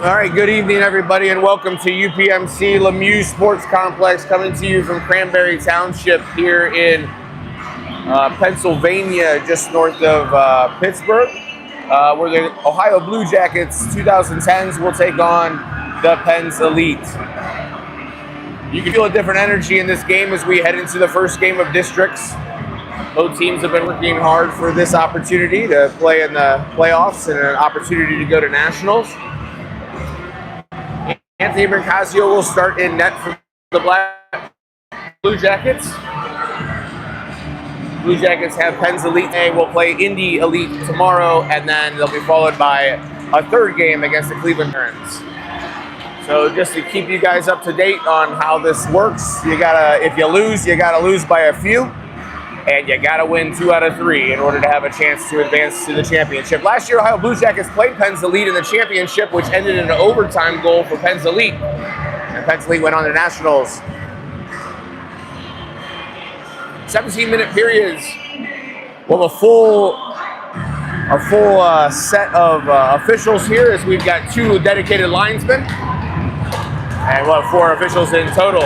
All right, good evening, everybody, and welcome to UPMC Lemieux Sports Complex, coming to you from Cranberry Township here in Pennsylvania, just north of Pittsburgh, where the Ohio Blue Jackets 2010s will take on the Pens Elite. You can feel a different energy in this game as we head into the first game of districts. Both teams have been working hard for this opportunity to play in the playoffs and an opportunity to go to nationals. Anthony Brincasio will start in net for the Blue Jackets. Blue Jackets have Pens Elite A, will play Indy Elite tomorrow, and then they'll be followed by a third game against the Cleveland Barons. So just to keep you guys up to date on how this works, if you lose, you gotta lose by a few. And you got to win 2 out of 3 in order to have a chance to advance to the championship. Last year, Ohio Blue Jackets played Pens Elite in the championship, which ended in an overtime goal for Pens Elite. And Pens Elite went on to nationals. 17-minute periods. We'll have a full set of officials here, as we've got 2 dedicated linesmen. And we'll have 4 officials in total.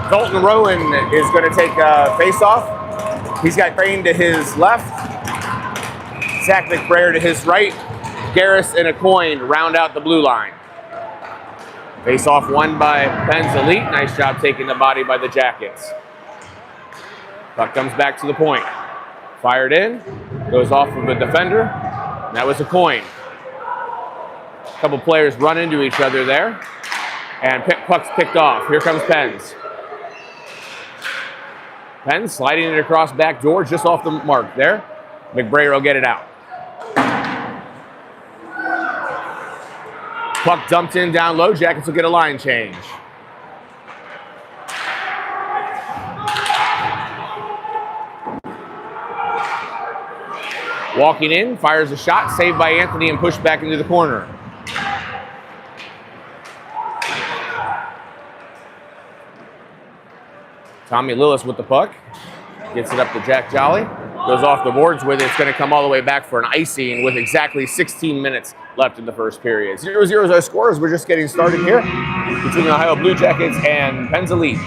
Dalton Rowan is going to take face-off. He's got Crane to his left, Zach McBrayer to his right, Garris and Acoin round out the blue line. Face-off won by Penn's Elite. Nice job taking the body by the Jackets. Puck comes back to the point. Fired in, goes off of a defender. That was Acoin. A couple players run into each other there, and puck's picked off. Here comes Penn's. Penn's sliding it across back door, just off the mark there. McBrayer will get it out. Puck dumped in down low. Jackets will get a line change. Walking in, fires a shot, saved by Anthony and pushed back into the corner. Tommy Lillis with the puck. Gets it up to Jack Jolly. Goes off the boards with it. It's going to come all the way back for an icing with exactly 16 minutes left in the first period. 0-0 is our score as we're just getting started here between the Ohio Blue Jackets and Penn's Elite.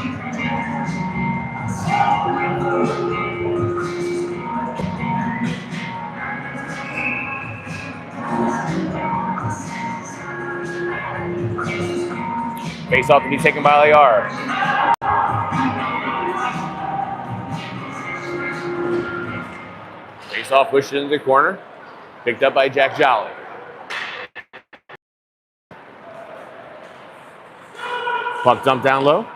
Face off to be taken by LAR. Face off pushed into the corner. Picked up by Jack Jolly. Puck dumped down low.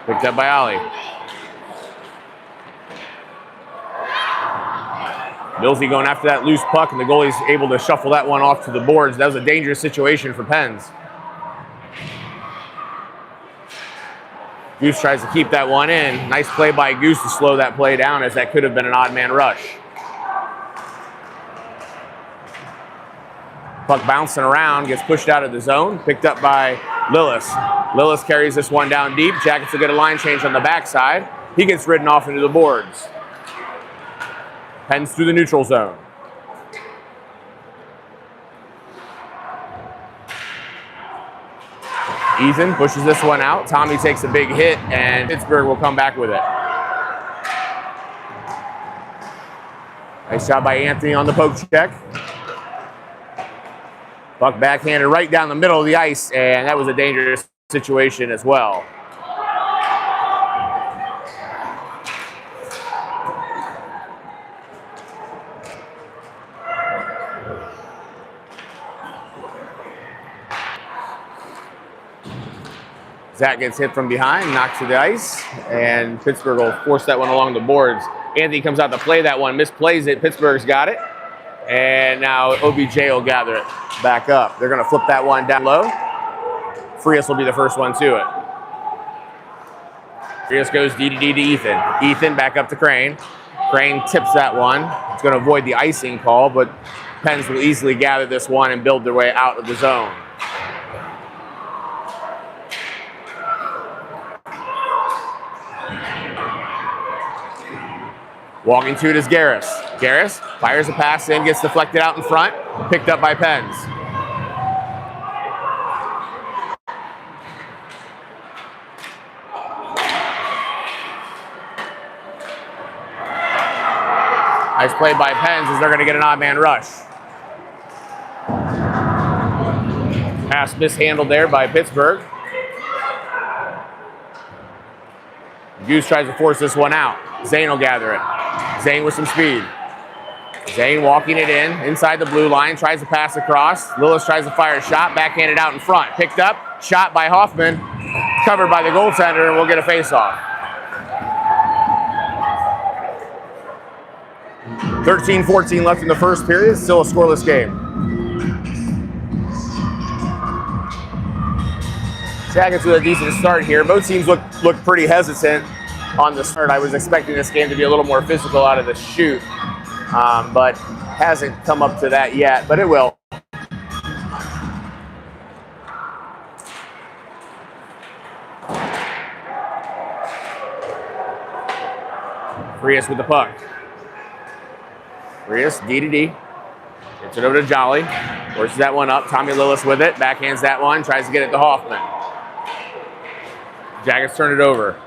Picked up by Ali. Millsy going after that loose puck, and the goalie's able to shuffle that one off to the boards. That was a dangerous situation for Penn's. Goose tries to keep that one in. Nice play by Goose to slow that play down, as that could have been an odd man rush. Puck bouncing around, gets pushed out of the zone, picked up by Lillis. Lillis carries this one down deep. Jackets will get a line change on the backside. He gets ridden off into the boards. Penn's through the neutral zone. Ethan pushes this one out. Tommy takes a big hit, and Pittsburgh will come back with it. Nice job by Anthony on the poke check. Puck backhanded right down the middle of the ice, and that was a dangerous situation as well. Zach gets hit from behind, knocks to the ice, and Pittsburgh will force that one along the boards. Anthony comes out to play that one, misplays it. Pittsburgh's got it, and now OBJ will gather it back up. They're going to flip that one down low. Frias will be the first one to it. Frias goes DDD to Ethan. Ethan back up to Crane. Crane tips that one. It's going to avoid the icing call, but Penn's will easily gather this one and build their way out of the zone. Walking to it is Garris. Garris fires a pass in, gets deflected out in front, picked up by Penn's. Nice play by Penn's as they're going to get an odd man rush. Pass mishandled there by Pittsburgh. Goose tries to force this one out. Zane will gather it. Zane with some speed. Zane walking it in, inside the blue line, tries to pass across. Lillis tries to fire a shot, backhanded out in front. Picked up, shot by Hoffman, covered by the goaltender, and we'll get a face-off. 13-14 left in the first period, still a scoreless game. Jackets with a decent start here. Both teams look pretty hesitant on the start. I was expecting this game to be a little more physical out of the chute, but hasn't come up to that yet, but it will. Frias with the puck. Frias, D to D. Gets it over to Jolly. Forces that one up. Tommy Lillis with it. Backhands that one. Tries to get it to Hoffman. Jackets turn it over.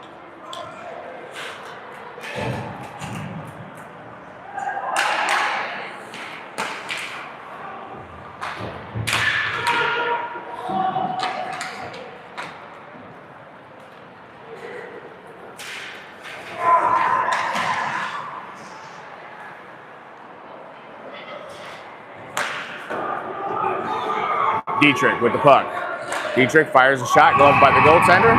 Dietrich with the puck. Dietrich fires a shot, gloved by the goaltender.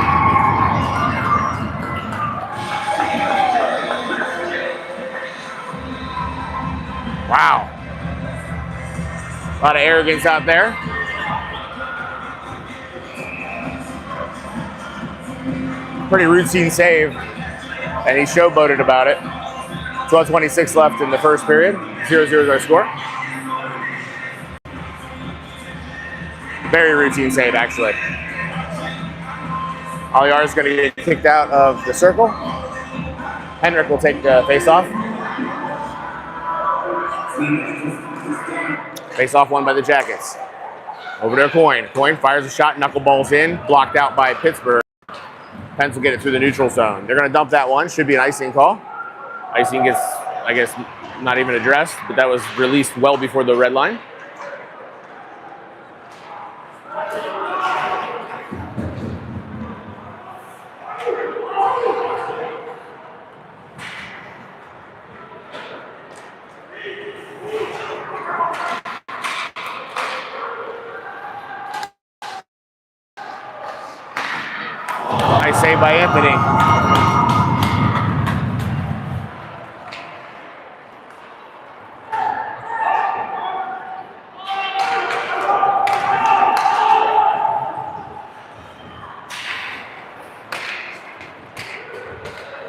Wow. A lot of arrogance out there. Pretty routine save, and he showboated about it. 12:26 left in the first period. 0-0 is our score. Very routine save, actually. Aliar is going to get kicked out of the circle. Henrik will take the face-off. Face-off won by the Jackets. Over to Coyne. Coyne fires a shot, knuckleballs in, blocked out by Pittsburgh. Pens will get it through the neutral zone. They're going to dump that one. Should be an icing call. Icing gets, I guess, not even addressed, but that was released well before the red line. Nice save by Anthony.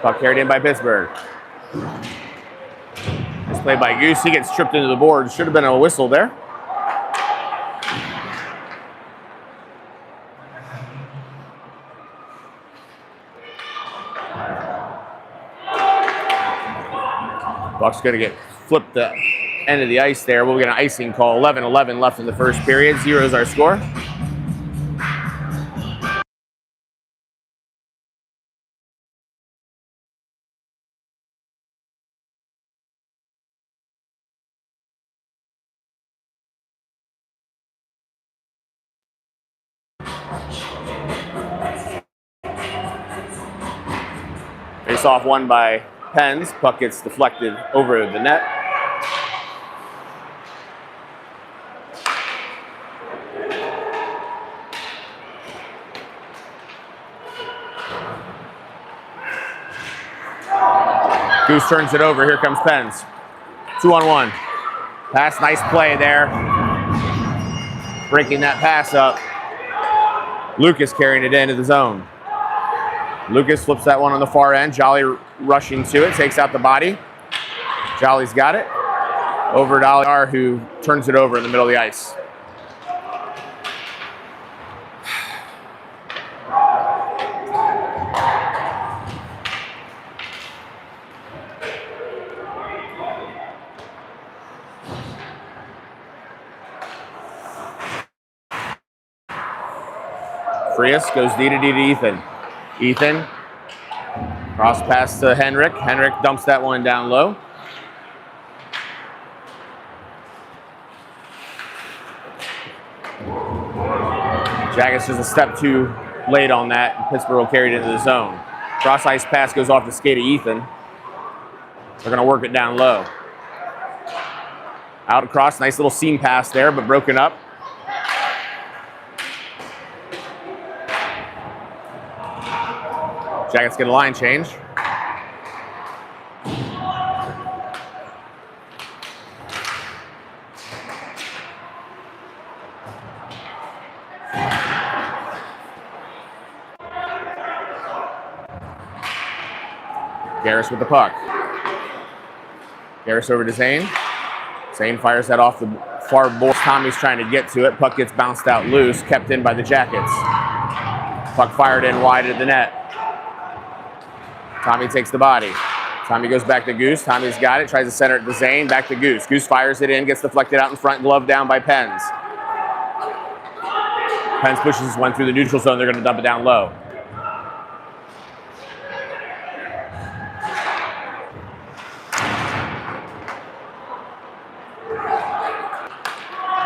Puck carried in by Pittsburgh. Nice play by Goose. He gets tripped into the board. Should have been a whistle there. Buck's going to get flipped the end of the ice there. We'll get an icing call. 11-11 left in the first period. 0 is our score. Face off won by Pens. Puck gets deflected over the net. Goose turns it over. Here comes Pens. 2-on-1. Pass, nice play there. Breaking that pass up. Lucas carrying it into the zone. Lucas flips that one on the far end. Jolly rushing to it, takes out the body. Jolly's got it. Over to Aliar, who turns it over in the middle of the ice. Frias goes D to D to Ethan. Ethan, cross pass to Henrik. Henrik dumps that one down low. Jaggers is a step too late on that, and Pittsburgh will carry it into the zone. Cross ice pass goes off the skate of Ethan. They're going to work it down low. Out across, nice little seam pass there, but broken up. Jackets get a line change. Garris with the puck. Garris over to Zane. Zane fires that off the far board. Tommy's trying to get to it. Puck gets bounced out loose, kept in by the Jackets. Puck fired in wide at the net. Tommy takes the body. Tommy goes back to Goose. Tommy's got it, tries to center it to Zane, back to Goose. Goose fires it in, gets deflected out in front, glove down by Pens. Pens pushes one through the neutral zone, they're going to dump it down low.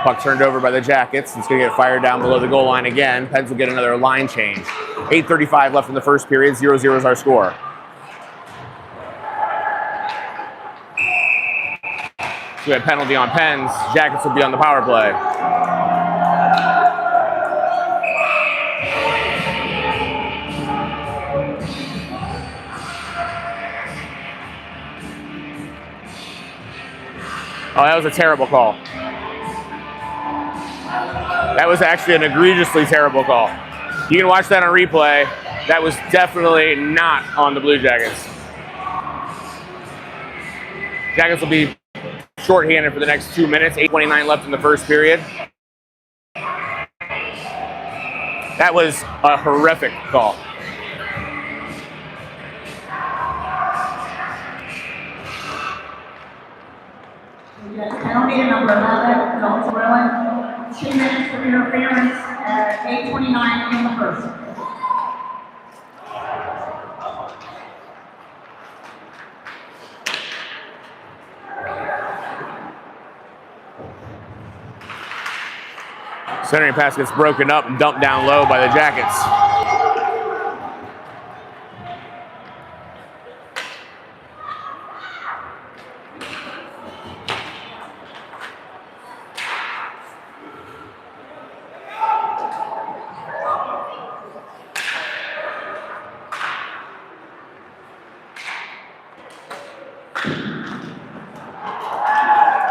Puck turned over by the Jackets. It's going to get fired down below the goal line again. Pens will get another line change. 8:35 left in the first period. 0-0 is our score. So we have penalty on Pens. Jackets will be on the power play. Oh, that was a terrible call. That was actually an egregiously terrible call. You can watch that on replay. That was definitely not on the Blue Jackets. Jackets will be shorthanded for the next 2 minutes. 8:29 left in the first period. That was a horrific call. Penalty number 11, Dalton Rowan. 2 minutes for interference at 8:29 in the first. Centering pass gets broken up and dumped down low by the Jackets.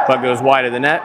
Puck goes wide of the net.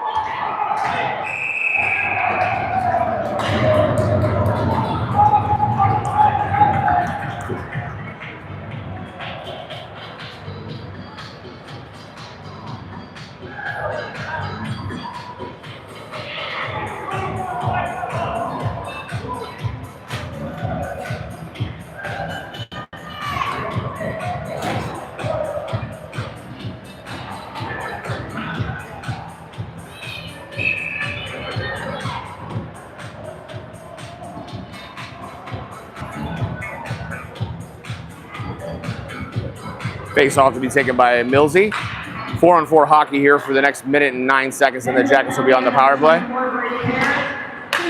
Face-off to be taken by Millsy. 4-on-4 hockey here for the next minute and 9 seconds, and the Jackets will be on the power play. 2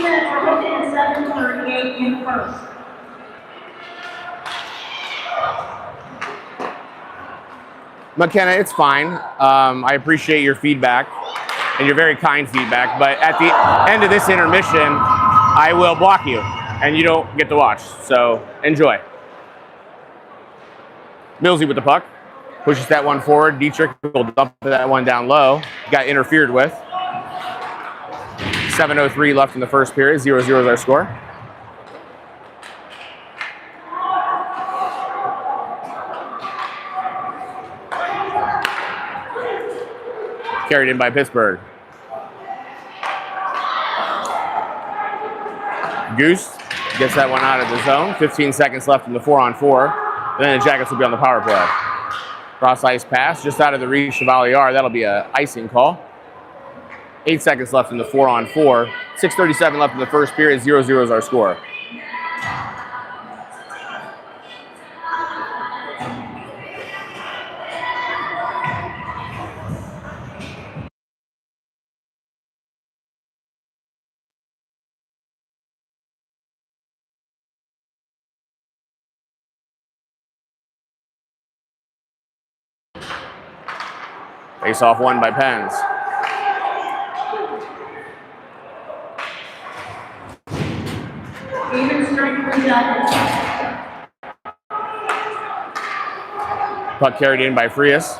minutes for hooking and 7:38 in the first. McKenna, it's fine. I appreciate your feedback and your very kind feedback, but at the end of this intermission, I will block you, and you don't get to watch, so enjoy. Millsy with the puck. Pushes that one forward. Dietrich will dump that one down low. Got interfered with. 7:03 left in the first period. 0-0 is our score. Carried in by Pittsburgh. Goose gets that one out of the zone. 15 seconds left in the 4-on-4. And then the Jackets will be on the power play. Cross ice pass, just out of the reach of Aliar. That'll be an icing call. 8 seconds left in the 4-on-4. 6:37 left in the first period. 0-0 is our score. Face-off won by Pens. Even strength for the Jackets. Puck carried in by Frias.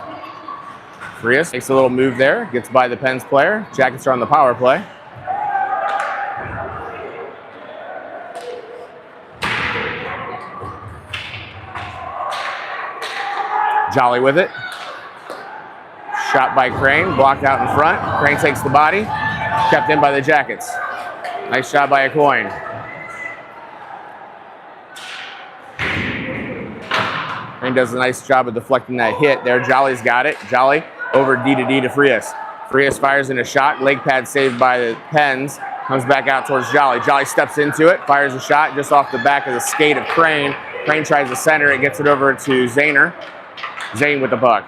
Frias takes a little move there, gets by the Pens player. Jackets are on the power play. Jolly with it. Shot by Crane, blocked out in front. Crane takes the body, kept in by the Jackets. Nice shot by a coin. Crane does a nice job of deflecting that hit there. Jolly's got it. Jolly over D to D to Frias. Frias fires in a shot. Leg pad saved by the Pens. Comes back out towards Jolly. Jolly steps into it. Fires a shot just off the back of the skate of Crane. Crane tries to center it. Gets it over to Zahner. Zane with the puck.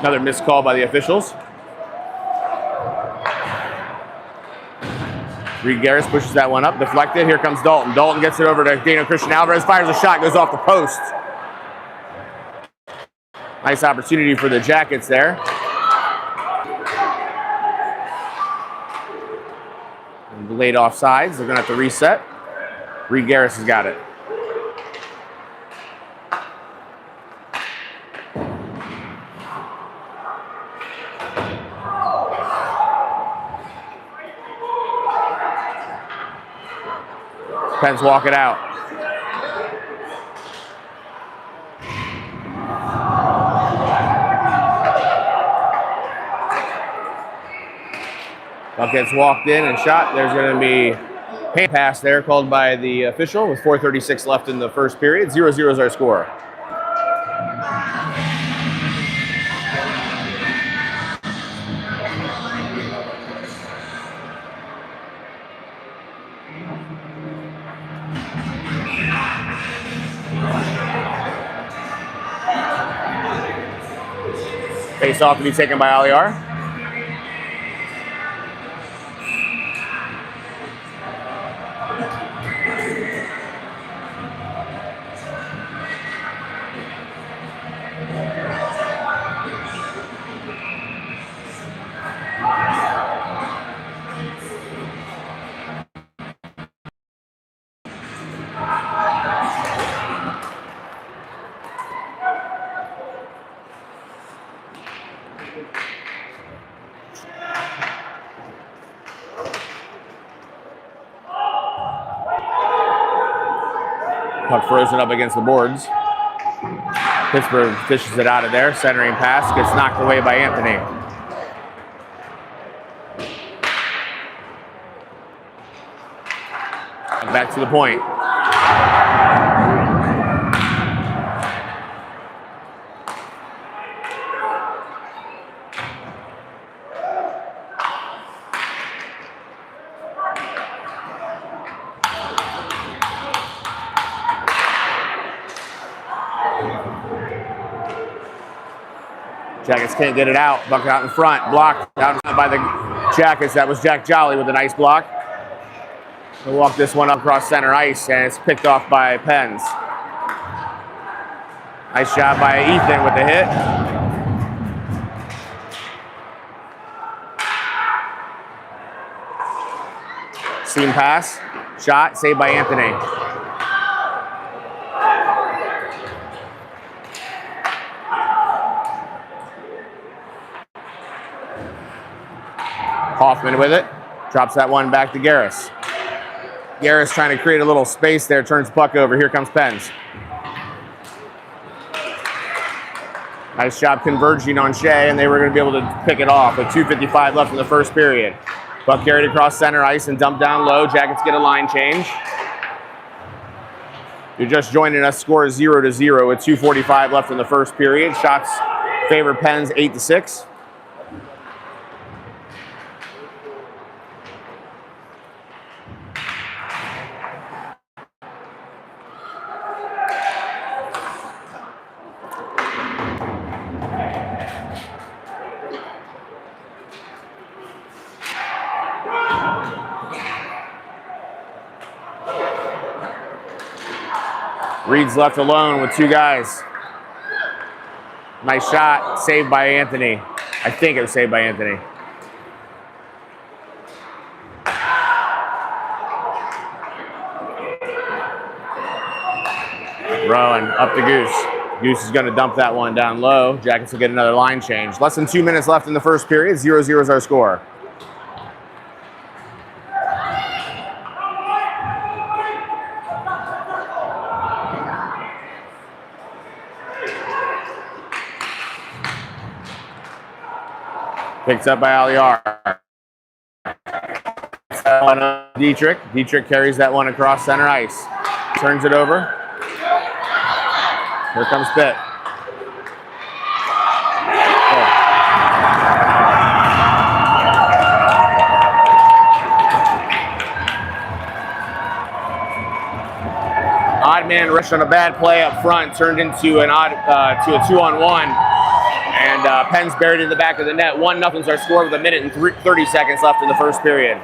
Another missed call by the officials. Reed Garris pushes that one up, deflected. Here comes Dalton. Dalton gets it over to Dano Christian Alvarez, fires a shot, goes off the post. Nice opportunity for the Jackets there. And late offsides, they're gonna have to reset. Reed Garris has got it. Pens walk it out. Puck gets walked in and shot. There's going to be hand pass there called by the official with 4:36 left in the first period. 0-0 is our score. Face off to be taken by Aliar. Puck frozen up against the boards. Pittsburgh fishes it out of there. Centering pass gets knocked away by Anthony. And back to the point. Jackets can't get it out. Buck out in front. Blocked out in front by the Jackets. That was Jack Jolly with a nice block. They'll walk this one up across center ice, and it's picked off by Pens. Nice job by Ethan with the hit. Seam pass. Shot. Saved by Anthony. Hoffman with it. Drops that one back to Garris. Garris trying to create a little space there. Turns the puck over. Here comes Pens. Nice job converging on Shea, and they were going to be able to pick it off with 2:55 left in the first period. Puck carried across center ice and dumped down low. Jackets get a line change. You're just joining us. Score is 0-0 with 2:45 left in the first period. Shots favor Pens 8-6. Reed's left alone with two guys. Nice shot, saved by Anthony. I think it was saved by Anthony. Rowan up to Goose. Goose is going to dump that one down low. Jackets will get another line change. Less than 2 minutes left in the first period. 0-0 is our score. Picked up by Aliar. Dietrich. Dietrich carries that one across center ice. Turns it over. Here comes Pitt. Odd man rushed on a bad play up front, turned into an odd to a 2-on-1, and Penn's buried in the back of the net. 1-0's our score with 1 minute and 30 seconds left in the first period.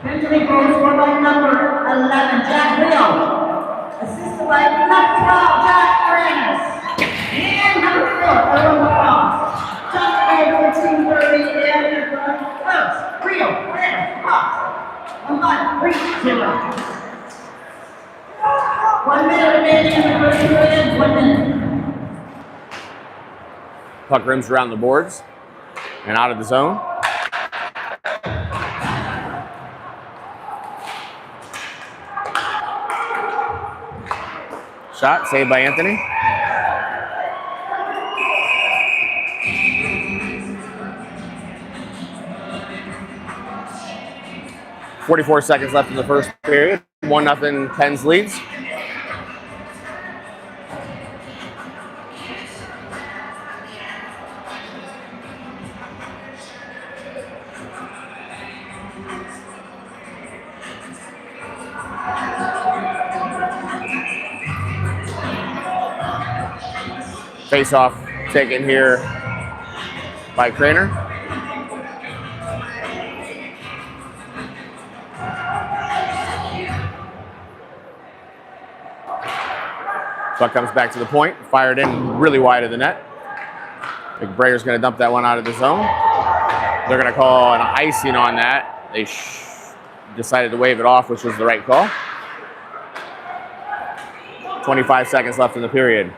Benjamin goes scored by number 11, Jack Rio. Assisted by number 12, Jack Francis. And number 4, Owen Lacrosse. Just over 14:30 in the first. Rio, Francis, Fox. 1-3-0. 1 minute remaining in the first period. 1 minute. Puck rims around the boards and out of the zone. Shot saved by Anthony. .44 seconds left in the first period. 1-0 Penn's leads. Face-off taken here by Craner. Puck comes back to the point, fired in really wide of the net. McBrayer's going to dump that one out of the zone. They're going to call an icing on that. They decided to wave it off, which was the right call. 25 seconds left in the period.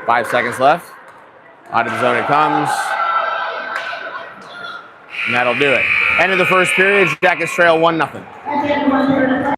Five seconds left. Out of the zone it comes. And that'll do it. End of the first period. Jackets trail 1-0.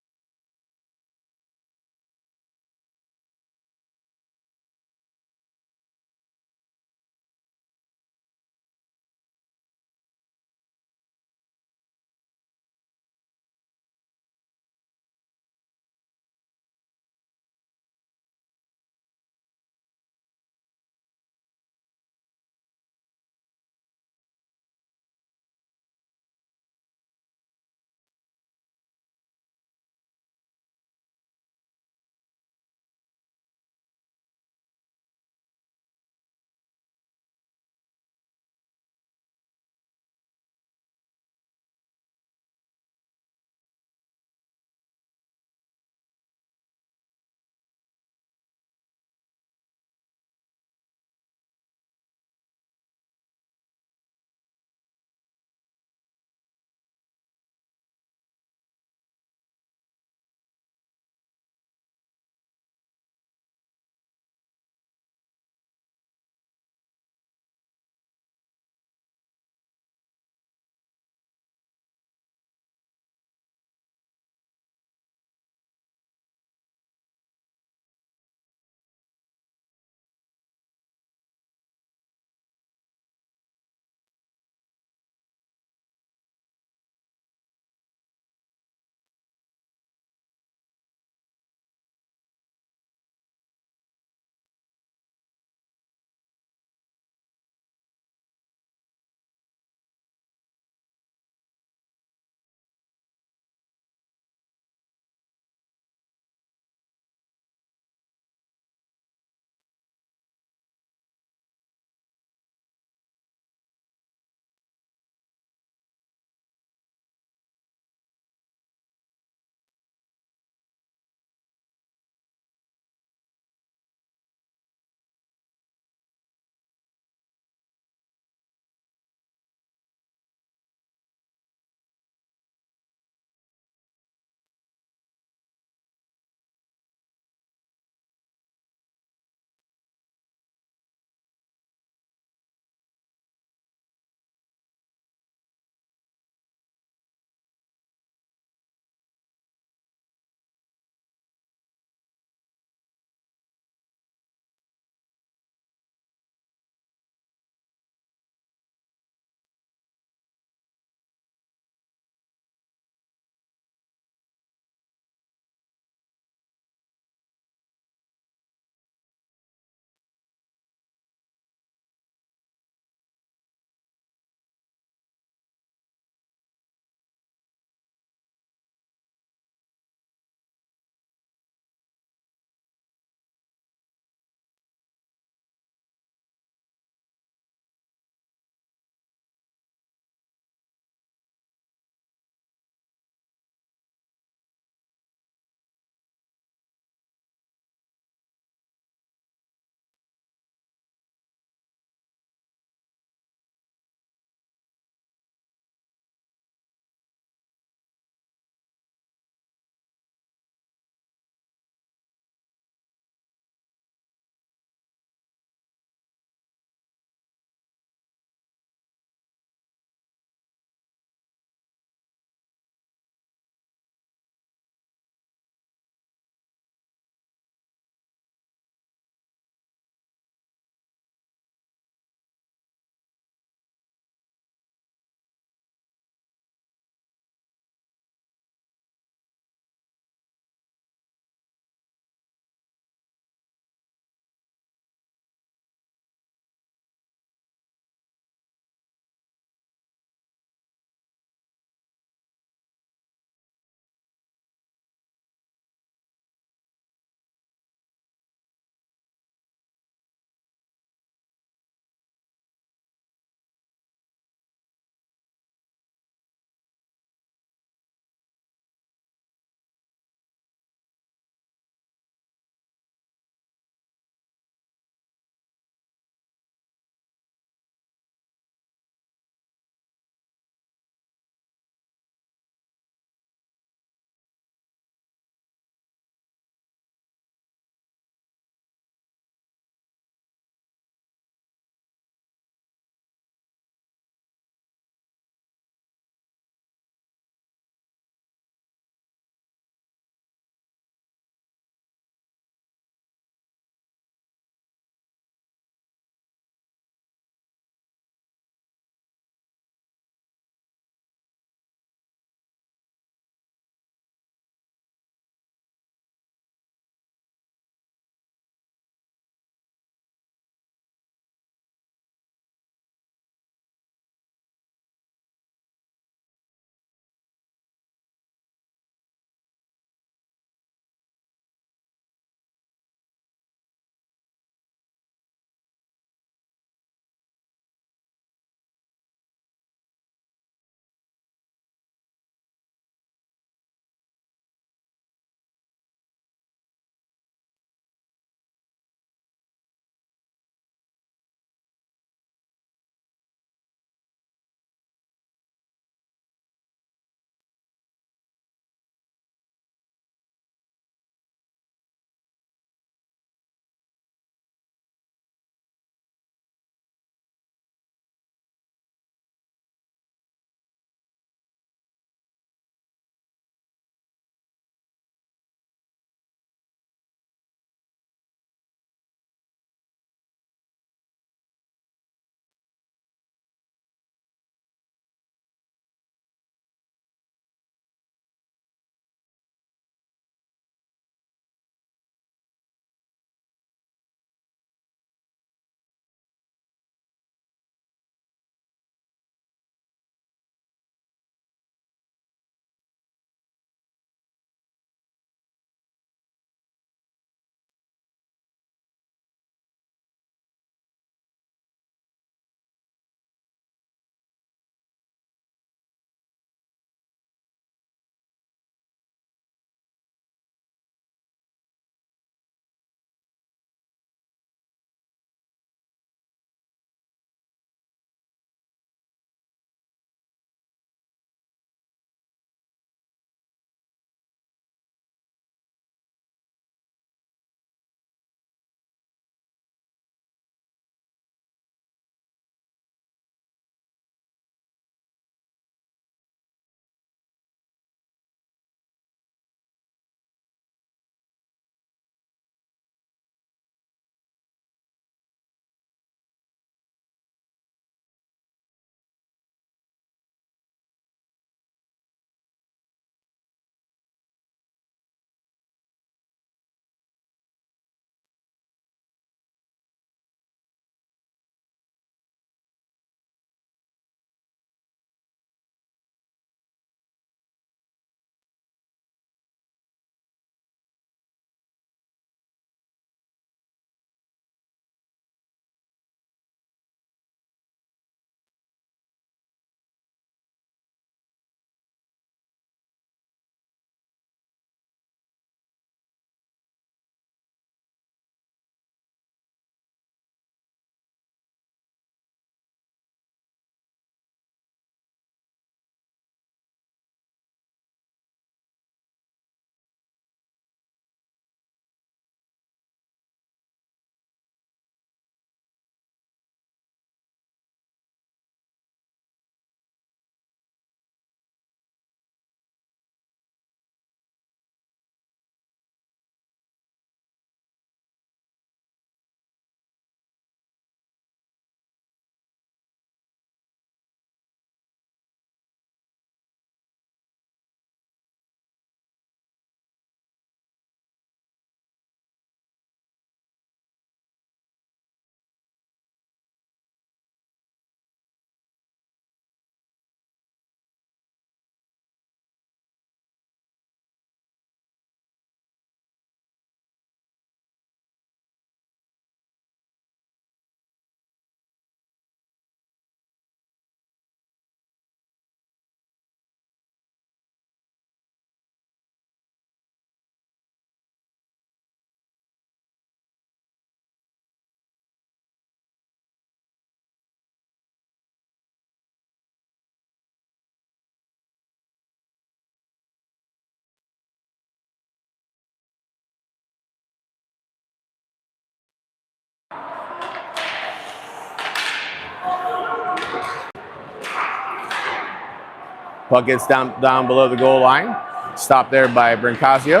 Puck gets down below the goal line. Stopped there by Brincasio.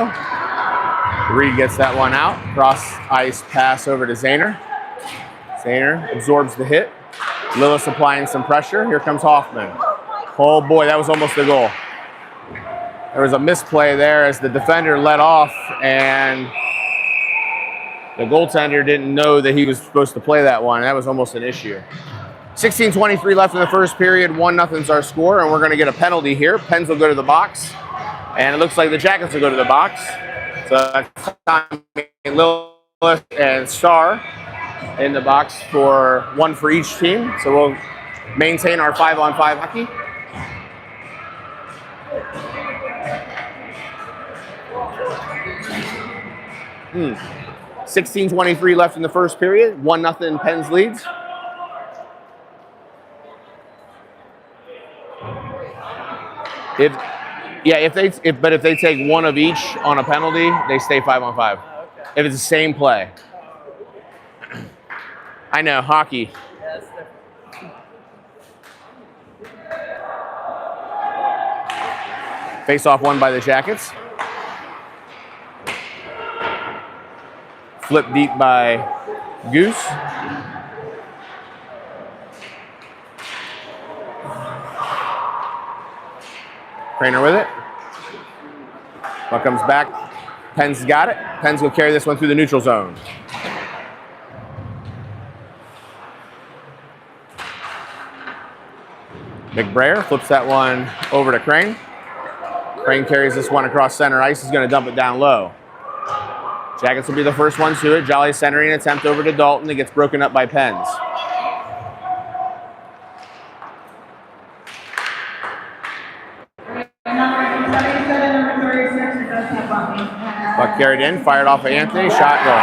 Reed gets that one out. Cross ice pass over to Zahner. Zahner absorbs the hit. Lillis applying some pressure. Here comes Hoffman. Oh boy, that was almost a goal. There was a misplay there as the defender let off, and the goaltender didn't know that he was supposed to play that one. That was almost an issue. 16:23 left in the first period. 1-0's our score, and we're going to get a penalty here. Pens will go to the box, and it looks like the Jackets will go to the box. So that's time Lillis and Starr in the box for one for each team. So we'll maintain our 5-on-5 hockey. Hmm. 16:23 left in the first period. 1-0 Pens leads. If they take one of each on a penalty, they stay 5-on-5. Oh, okay. If it's the same play. I know, hockey. Yeah, it's different. Face-off won by the Jackets. Flip deep by Goose. Craner with it. Puck comes back. Pens got it. Pens will carry this one through the neutral zone. McBrayer flips that one over to Crane. Crane carries this one across center ice. He's going to dump it down low. Jackets will be the first one to it. Jolly centering attempt over to Dalton. It gets broken up by Pens. Puck carried in, fired off of Anthony. Shot, goal.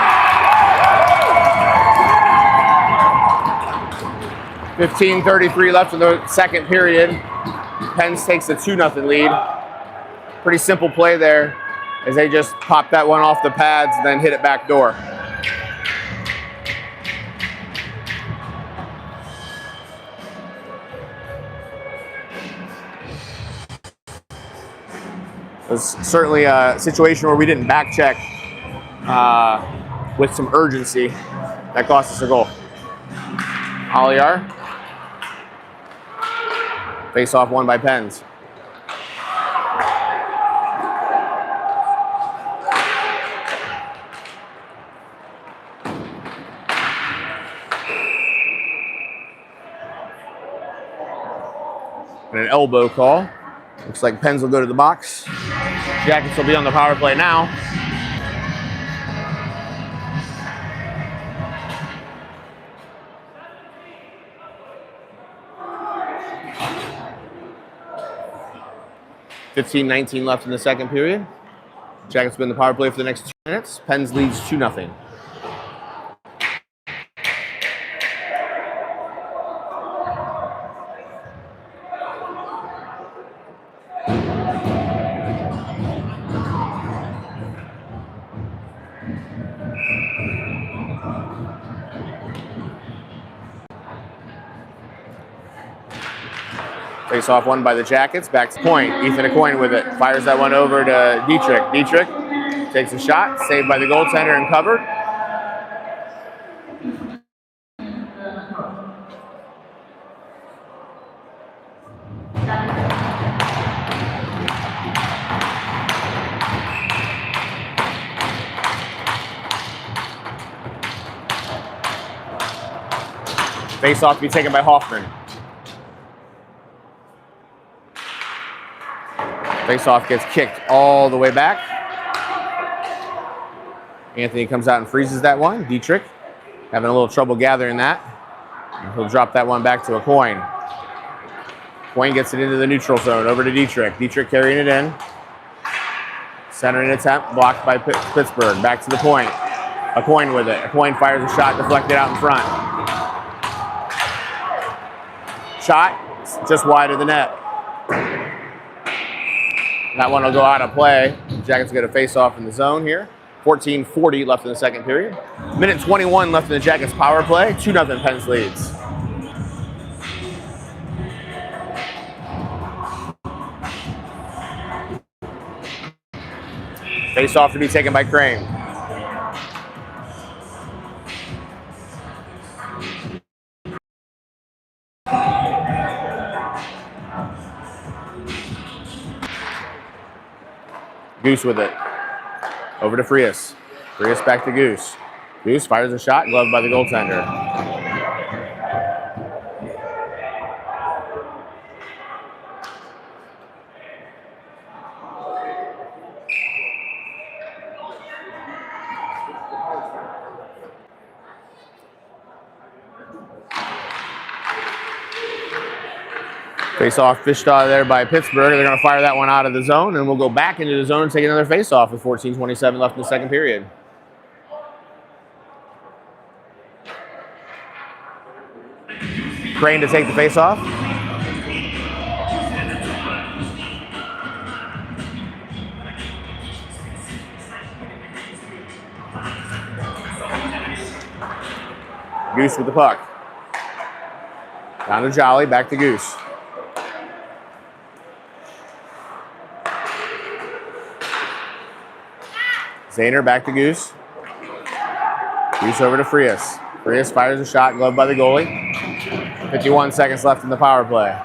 15:33 left in the second period. Pens takes a 2-0 lead. Pretty simple play there as they just popped that one off the pads and then hit it back door. It was certainly a situation where we didn't back check with some urgency. That cost us a goal. Aliar. Face off won by Pens. And an elbow call. Looks like Pens will go to the box. Jackets will be on the power play now. $15:19 left in the second period. Jackets will be on the power play for the next 2 minutes. Pens leads 2-0. Face-off won by the Jackets. Back to point. Ethan Aucoin with it. Fires that one over to Dietrich. Dietrich takes a shot. Saved by the goaltender and covered. Face-off to be taken by Hoffman. Face-off gets kicked all the way back. Anthony comes out and freezes that one. Dietrich having a little trouble gathering that. And he'll drop that one back to Aucoin. Aucoin gets it into the neutral zone. Over to Dietrich. Dietrich carrying it in. Centering attempt. Blocked by Pittsburgh. Back to the point. Aucoin with it. Aucoin fires a shot deflected out in front. Shot just wide of the net. That one will go out of play. Jackets get a face-off in the zone here. 14:40 left in the second period. Minute 21 left in the Jackets power play. 2-0 Pens leads. Face off to be taken by Crane. Goose with it. Over to Frias. Frias back to Goose. Goose fires a shot, gloved by the goaltender. Face-off fished out of there by Pittsburgh. They're going to fire that one out of the zone, and we'll go back into the zone and take another face-off with 14:27 left in the second period. Crane to take the face-off. Goose with the puck. Down to Jolly, back to Goose. Zahner back to Goose. Goose over to Frias. Frias fires a shot, gloved by the goalie. 51 seconds left in the power play.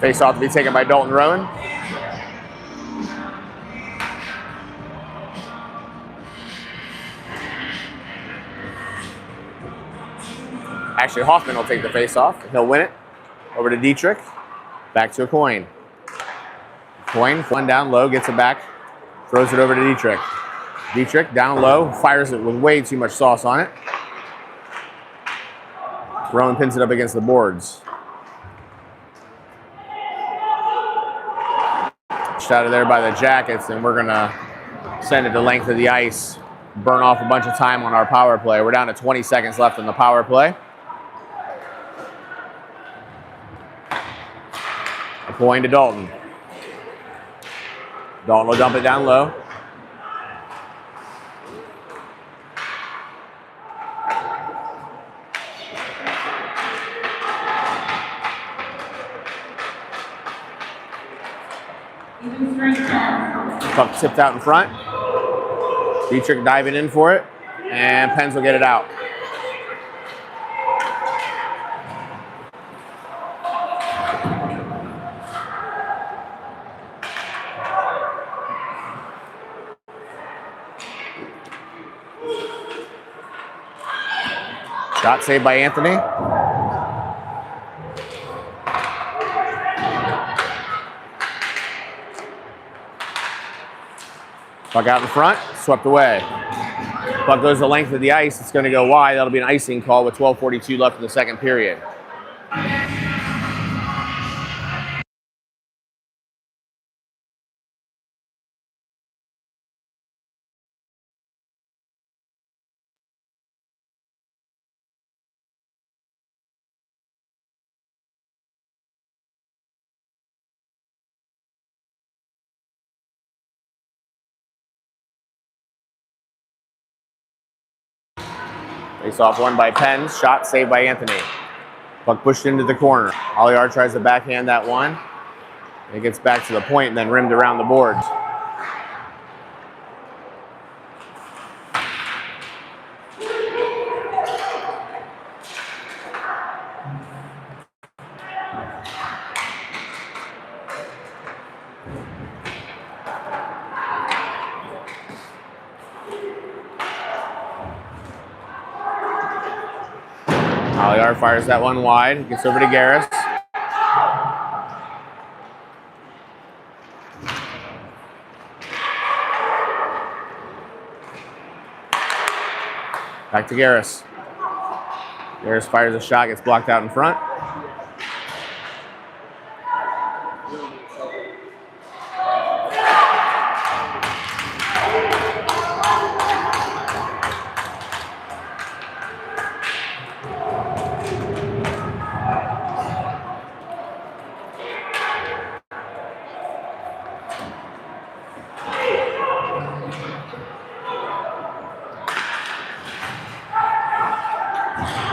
Face off to be taken by Dalton Rowan. Actually, Hoffman will take the face-off. He'll win it. Over to Dietrich. Back to a Coin. Coin, one down low, gets it back. Throws it over to Dietrich. Dietrich, down low, fires it with way too much sauce on it. Rowan pins it up against the boards. Out of there by the Jackets, and we're going to send it to length of the ice. Burn off a bunch of time on our power play. We're down to 20 seconds left in the power play. A point to Dalton. Dalton will dump it down low. Puck tipped out in front. Dietrich diving in for it, and Pens will get it out. Shot saved by Anthony. Puck out in front, swept away. Puck goes the length of the ice. It's going to go wide. That'll be an icing call with 12:42 left in the second period. Face off one by Pens. Shot saved by Anthony. Puck pushed into the corner. Olliar tries to backhand that one. It gets back to the point and then rimmed around the boards. Olliar fires that one wide. Gets over to Garris. Back to Garris. Garris fires a shot, gets blocked out in front.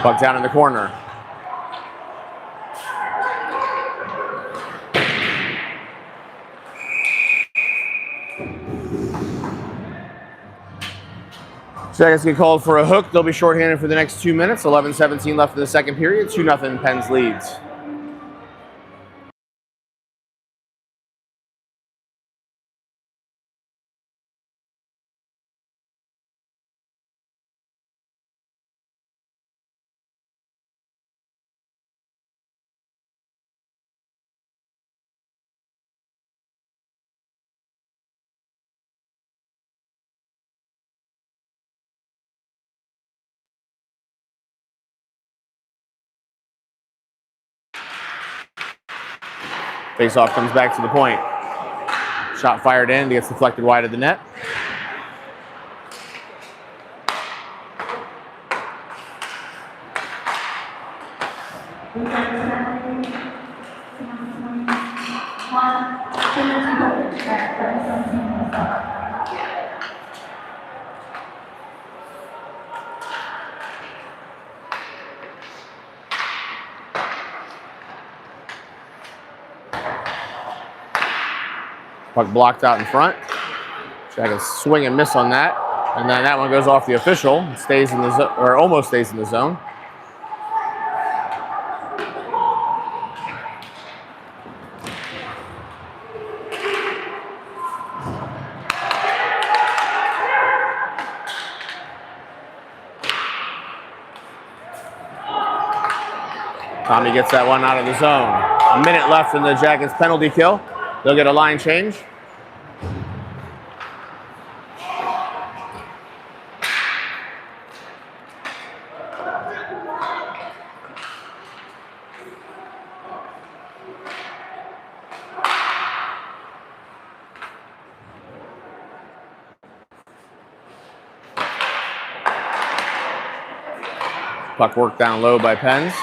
Puck down in the corner. Jackets get called for a hook. They'll be shorthanded for the next 2 minutes. 11:17 left in the second period. 2-0 Pens leads. Face-off comes back to the point. Shot fired in, gets deflected wide of the net. Puck blocked out in front. Jackets swing and miss on that. And then that one goes off the official. It stays in the zone, or almost stays in the zone. Tommy gets that one out of the zone. A minute left in the Jackets penalty kill. They'll get a line change. Puck worked down low by Pens.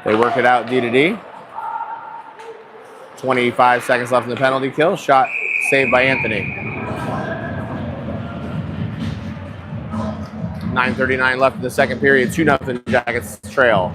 They work it out D to D. 25 seconds left in the penalty kill. Shot saved by Anthony. 9:39 left in the second period. 2-0 Jackets trail.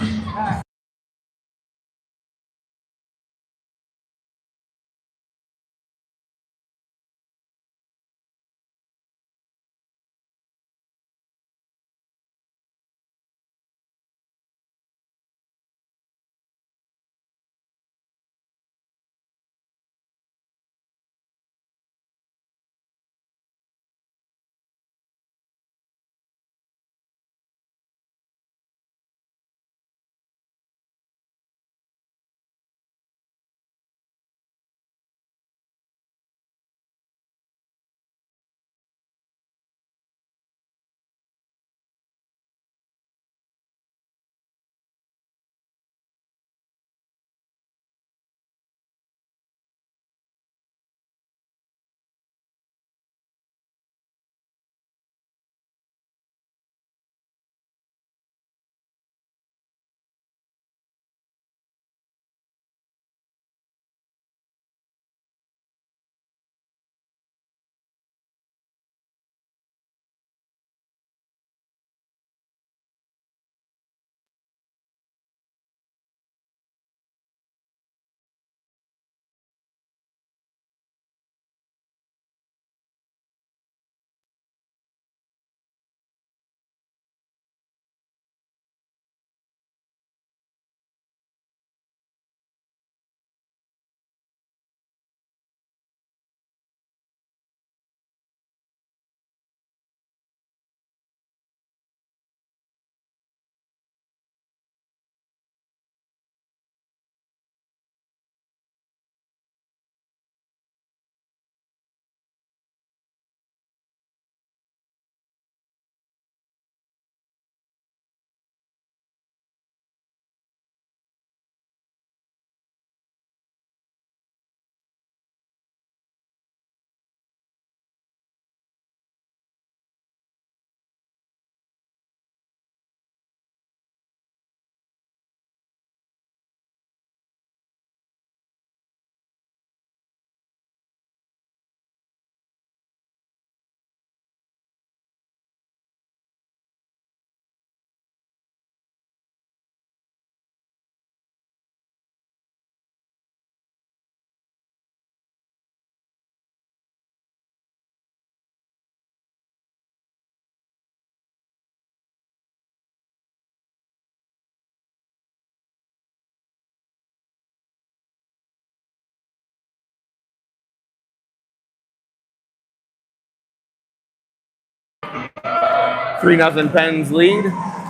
3-0 Pens lead.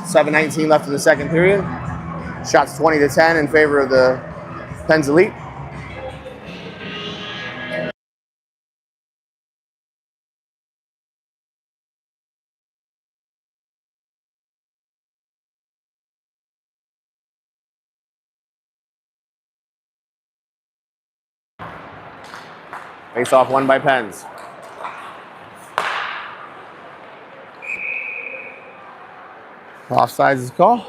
7:19 left in the second period. Shots 20-10 in favor of the Pens Elite. Face off won by Pens. Offsides is call.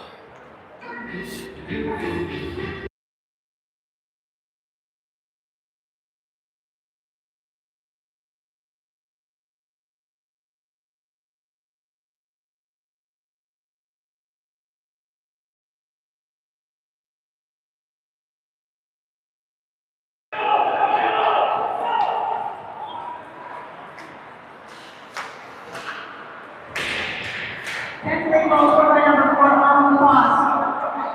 Pensley ball scored by number 4, Arlen Foss.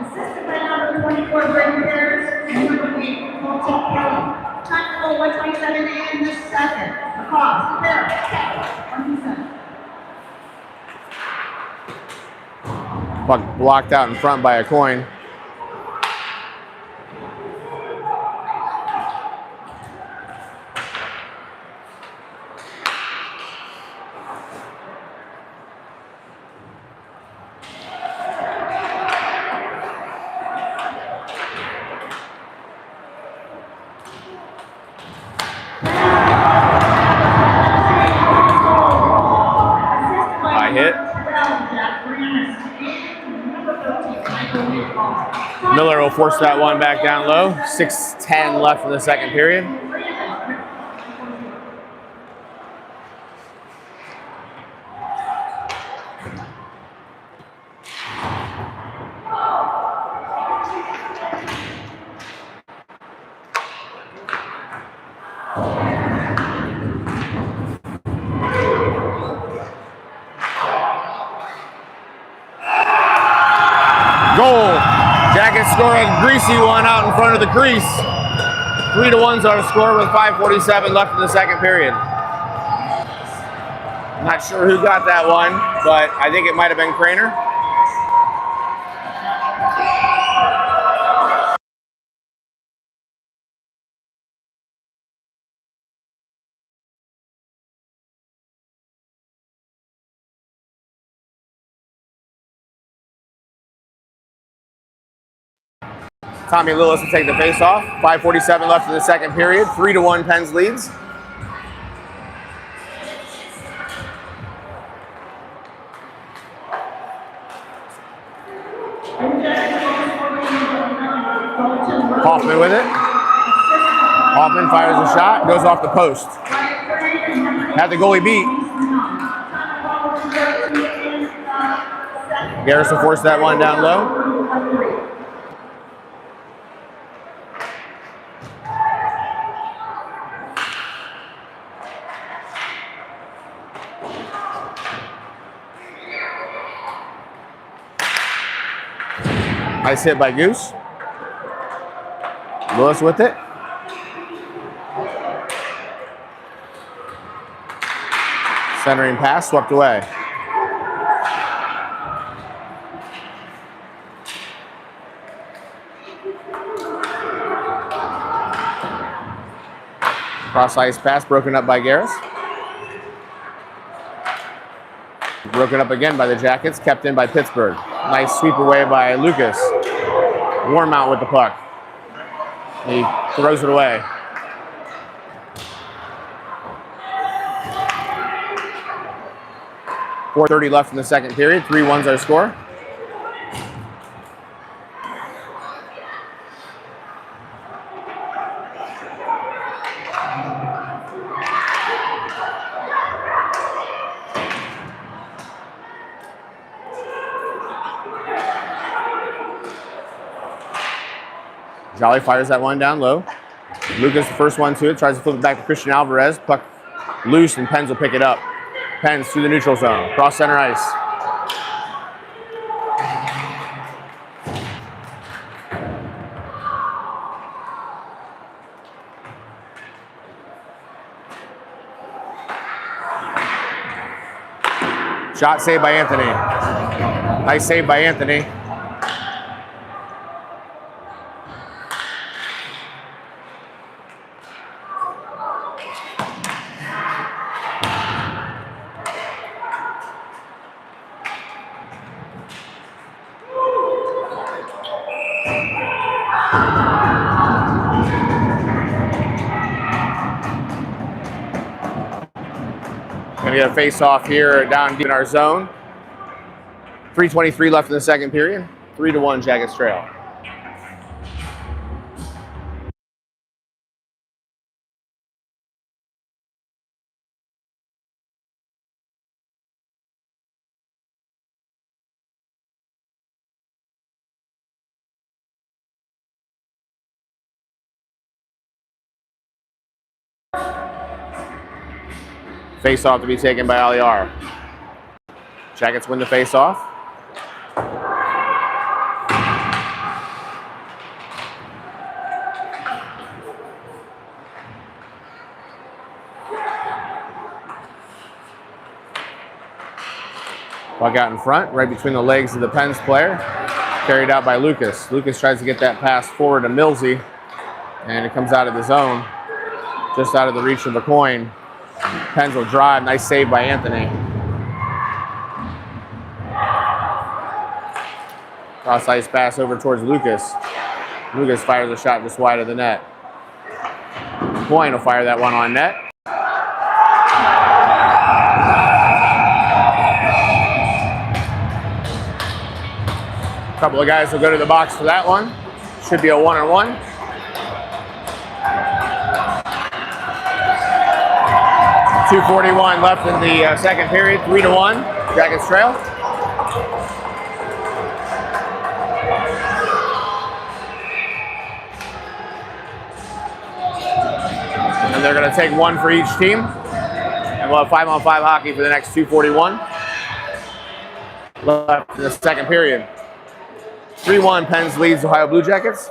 Assisted by number 24, Brayden Harris, and number 8, Colton Kelly. Time goal 127 and the second. Across, Harris, 127. Puck blocked out in front by a coin. Miller will force that one back down low. 6:10 left in the second period. Goal. Jackets score a greasy one out in front of the crease. 3-1's our score with 5:47 left in the second period. Not sure who got that one, but I think it might have been Craner. Tommy Lillis will take the face-off. 5:47 left in the second period. 3-1 Pens leads. Hoffman with it. Hoffman fires a shot, goes off the post. Had the goalie beat. Garris will force that one down low. Nice hit by Goose. Lewis with it. Centering pass, swept away. Cross ice pass broken up by Garris. Broken up again by the Jackets, kept in by Pittsburgh. Nice sweep away by Lucas. Warmount with the puck. He throws it away. .430 left in the second period. 3-1's our score. Jolly fires that one down low. Lucas, the first one to it, tries to flip it back to Christian Alvarez. Puck loose, and Pens will pick it up. Pens through the neutral zone, cross center ice. Shot saved by Anthony. Nice save by Anthony. Gonna get a face-off here down deep in our zone. 3:23 left in the second period. 3-1 Jackets trail. Face-off to be taken by Aliar. Jackets win the face-off. Puck out in front, right between the legs of the Pens player. Carried out by Lucas. Lucas tries to get that pass forward to Millsy, and it comes out of the zone, just out of the reach of a coin. Pens will drive. Nice save by Anthony. Cross ice pass over towards Lucas. Lucas fires a shot just wide of the net. Coin will fire that one on net. A couple of guys will go to the box for that one. Should be a 1-on-1. .241 left in the second period. 3-1. Jackets trail. And they're going to take one for each team. And we'll have 5-on-5 hockey for the next 2:41 left in the second period. 3-1 Pens leads Ohio Blue Jackets.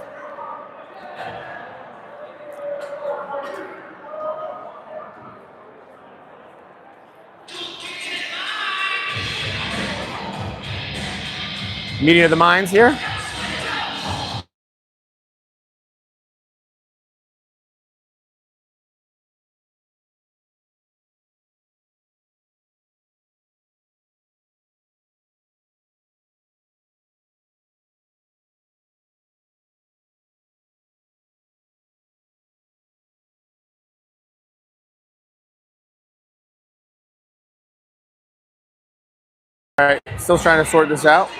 Meeting of the minds here. All right, still trying to sort this out.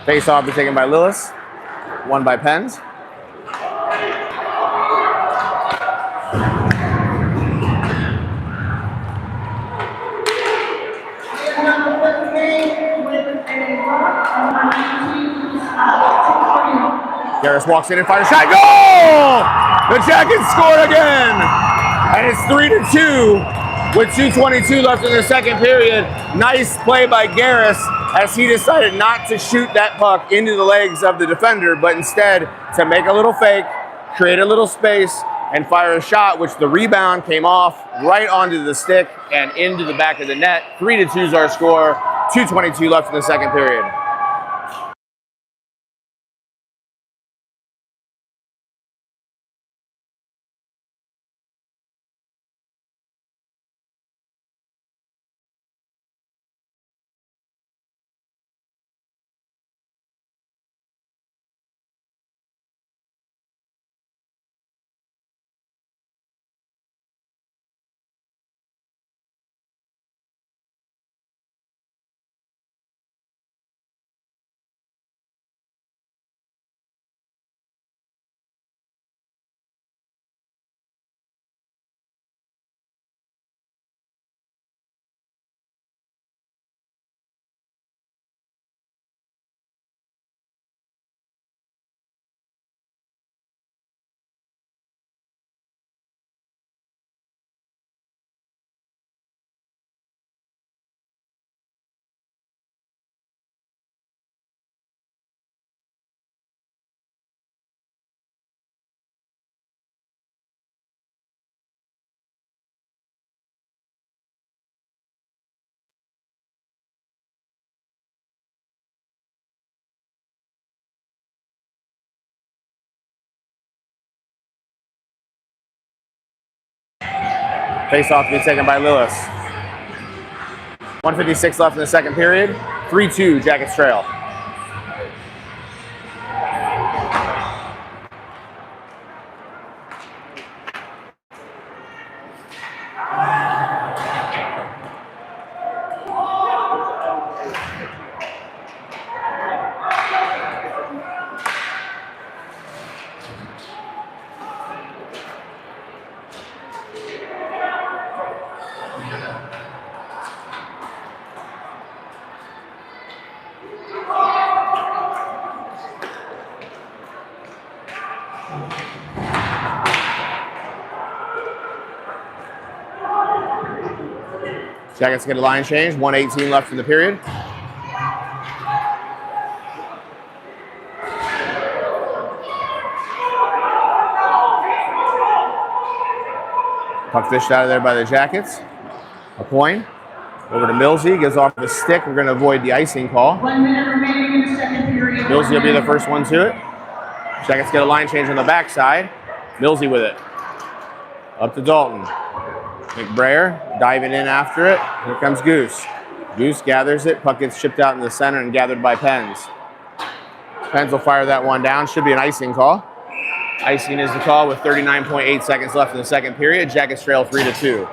Face off be taken by Lillis, one by Pens. Garris walks in and fires a shot. Goal! The Jackets scored again! And it's 3-2 with 2:22 left in the second period. Nice play by Garris as he decided not to shoot that puck into the legs of the defender, but instead to make a little fake, create a little space, and fire a shot, which the rebound came off right onto the stick and into the back of the net. 3-2 is our score. 2:22 left in the second period. Face-off to be taken by Lillis. 1:56 left in the second period. 3-2 Jackets trail. Jackets get a line change. 1:18 left in the period. Puck fished out of there by the Jackets. A point. Over to Millsy. Gives off the stick. We're going to avoid the icing call. 1 minute remaining in the second period. Millsy will be the first one to it. Jackets get a line change on the backside. Millsy with it. Up to Dalton. McBrayer diving in after it. Here comes Goose. Goose gathers it. Puck gets shipped out in the center and gathered by Pens. Pens will fire that one down. Should be an icing call. Icing is the call with 39.8 seconds left in the second period. Jackets trail 3-2.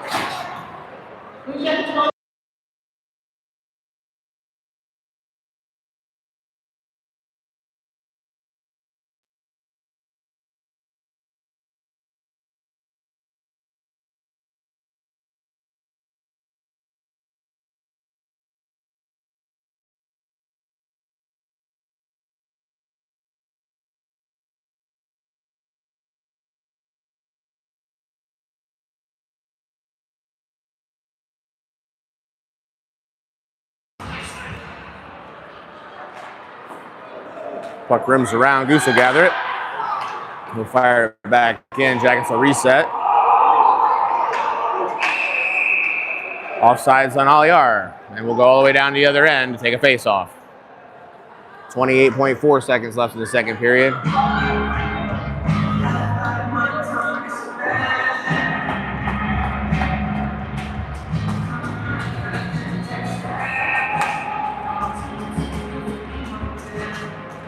Puck rims around. Goose will gather it. He'll fire it back in. Jackets will reset. Offsides on Aliar. And we'll go all the way down to the other end to take a face-off. 28.4 seconds left in the second period.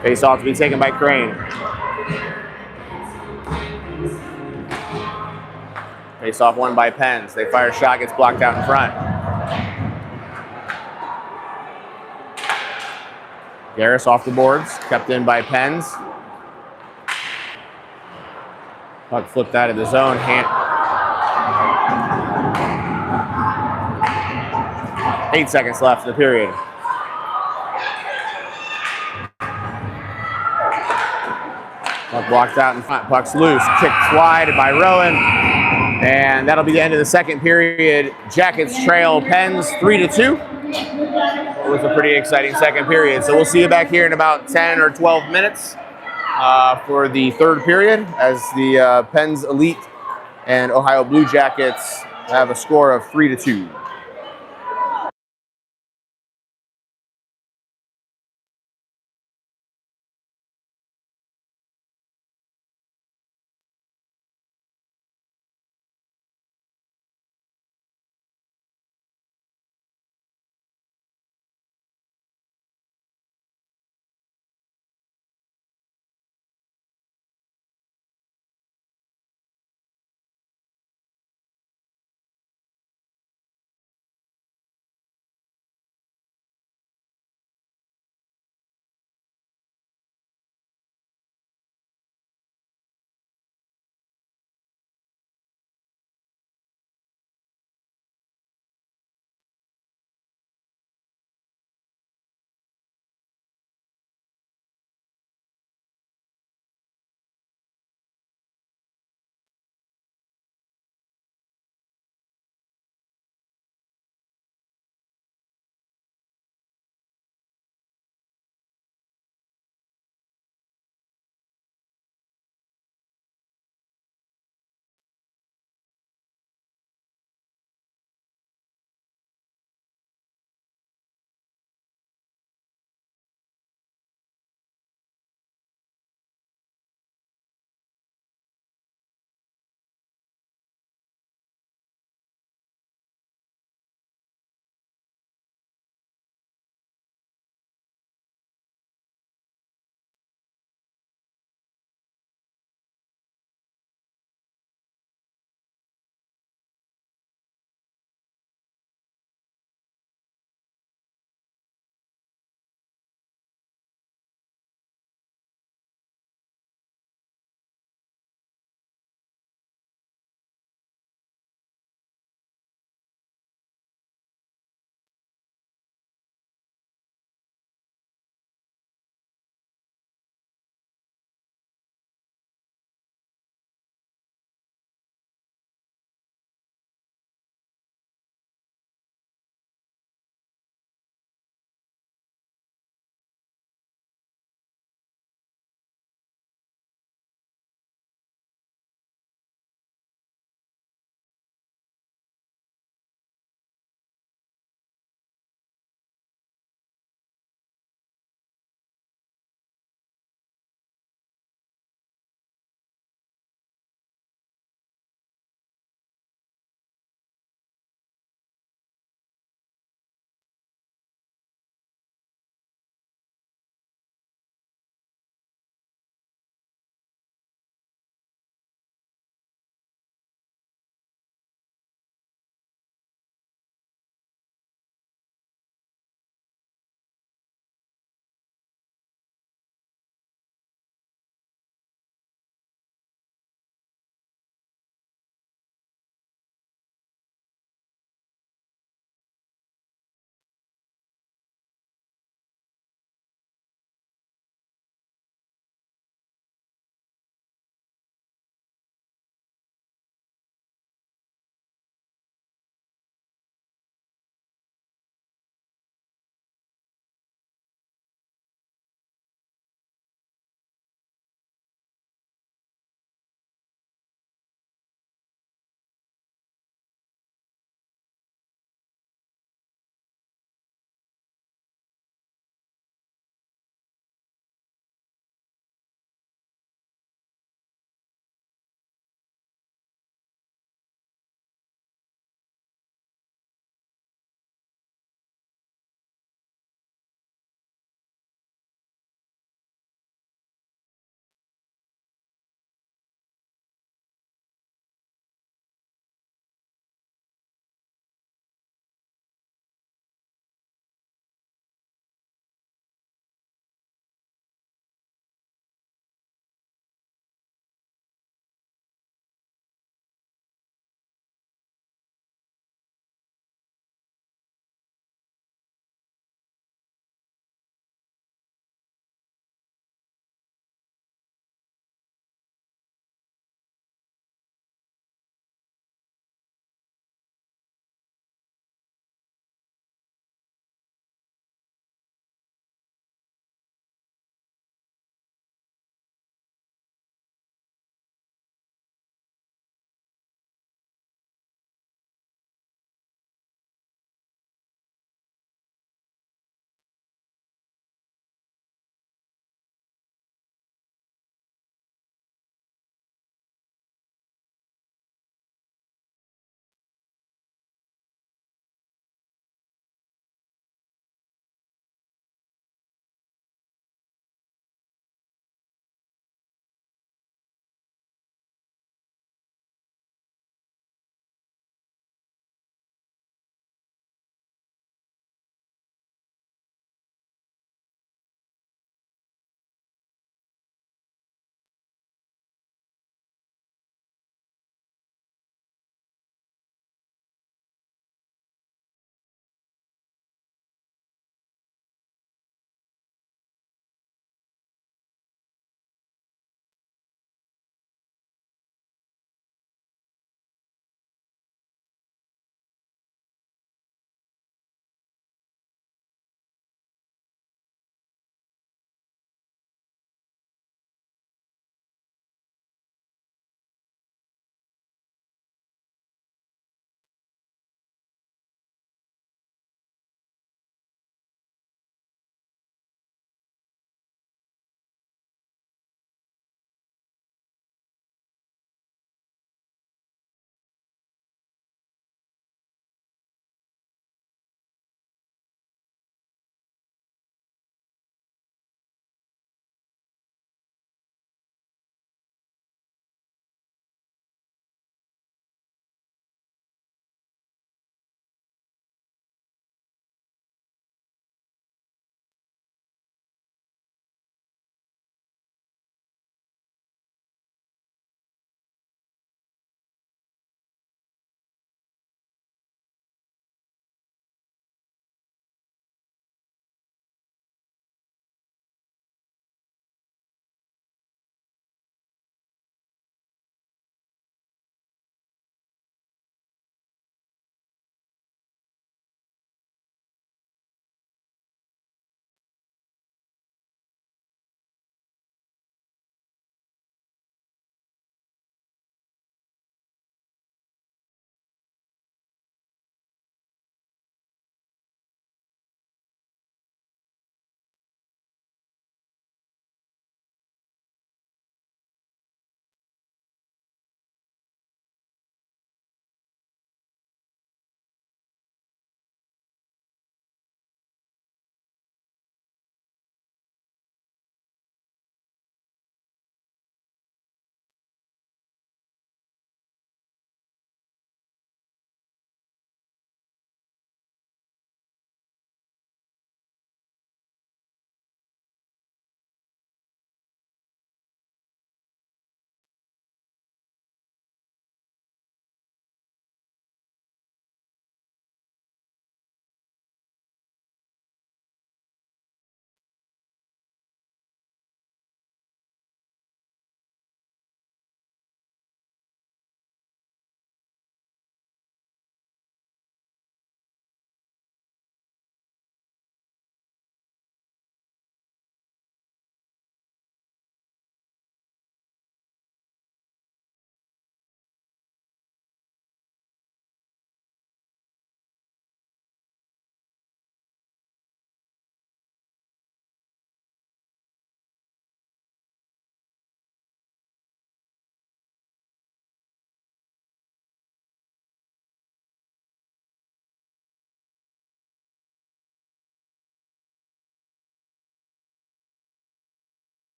Face-off to be taken by Crane. Face-off won by Pens. They fire a shot, gets blocked out in front. Garris off the boards, kept in by Pens. Puck flipped out of the zone. 8 seconds left in the period. Puck blocked out in front. Puck's loose. Kicked wide by Rowan. And that'll be the end of the second period. Jackets trail Pens 3-2. It was a pretty exciting second period. So we'll see you back here in about 10 or 12 minutes for the third period as the Pens Elite and Ohio Blue Jackets have a score of 3-2.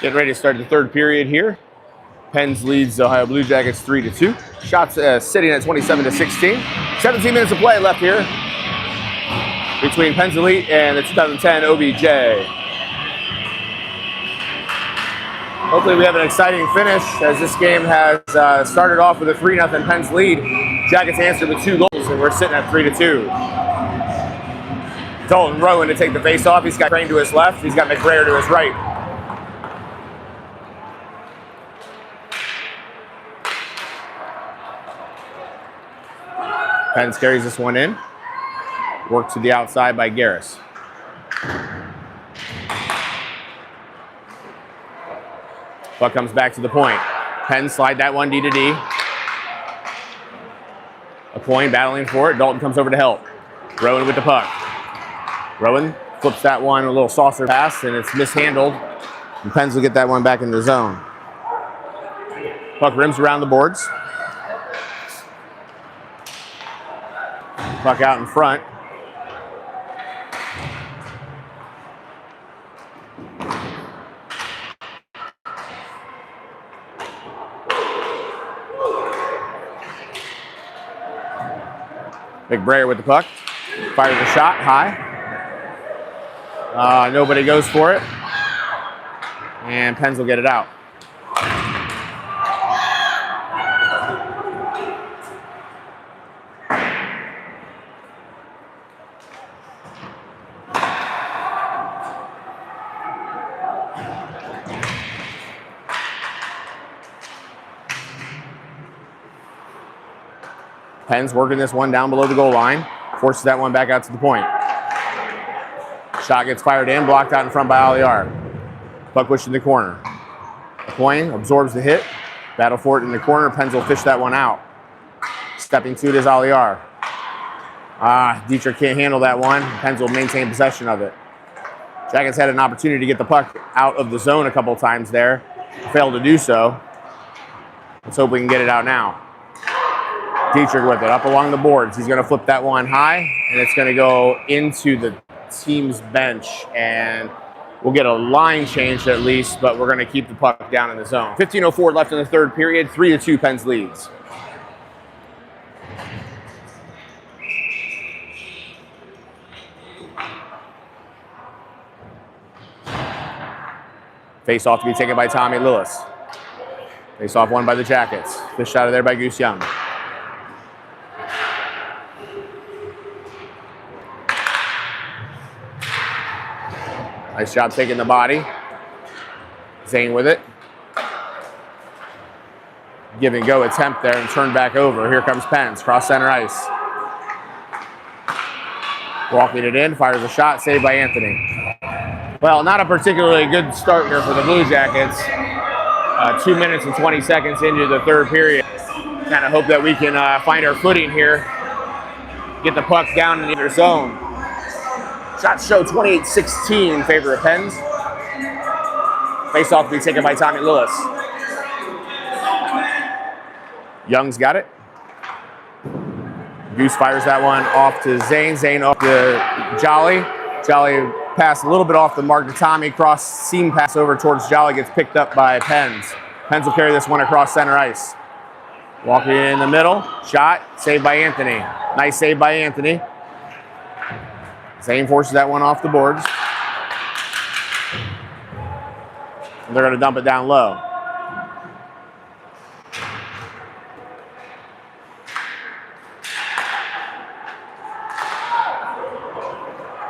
Getting ready to start the third period here. Penns leads the Ohio Blue Jackets 3-2. Shots sitting at 27-16. 17 minutes of play left here between Penns Elite and the 2010 OBJ. Hopefully we have an exciting finish as this game has started off with a 3-0 Penns lead. Jackets answered with 2 goals and we're sitting at 3-2. Dalton Rowan to take the face off. He's got Crane to his left. He's got McBrayer to his right. Penns carries this one in. Worked to the outside by Garris. Puck comes back to the point. Penns slide that one D to D. A coin battling for it. Dalton comes over to help. Rowan with the puck. Rowan flips that one, a little saucer pass, and it's mishandled. And Penns will get that one back in the zone. Puck rims around the boards. Puck out in front. McBrayer with the puck. Fires a shot high. Nobody goes for it. And Penns will get it out. Penns working this one down below the goal line. Forces that one back out to the point. Shot gets fired in, blocked out in front by Aliar. Puck pushed in the corner. Coin absorbs the hit. Battle for it in the corner. Penns will fish that one out. Stepping to it is Aliar. Dietrich can't handle that one. Penns will maintain possession of it. Jackets had an opportunity to get the puck out of the zone a couple times there. Failed to do so. Let's hope we can get it out now. Dietrich with it, up along the boards. He's going to flip that one high, and it's going to go into the team's bench, and we'll get a line change at least, but we're going to keep the puck down in the zone. 15:04 left in the third period, 3-2 Penns leads. Face off to be taken by Tommy Lillis. Face off won by the Jackets. Fished out of there by Goose Young. Nice job taking the body. Zane with it. Give and go attempt there and turn back over. Here comes Penns, cross center ice. Walking it in, fires a shot, saved by Anthony. Well, not a particularly good start here for the Blue Jackets. 2 minutes and 20 seconds into the third period. Kind of hope that we can find our footing here. Get the puck down in either zone. Shots show 28-16 in favor of Penns. Face off to be taken by Tommy Lewis. Young's got it. Goose fires that one off to Zane. Zane off to Jolly. Jolly pass a little bit off the mark to Tommy. Cross seam pass over towards Jolly. Gets picked up by Penns. Penns will carry this one across center ice. Walking in the middle. Shot. Saved by Anthony. Nice save by Anthony. Zane forces that one off the boards. And they're going to dump it down low.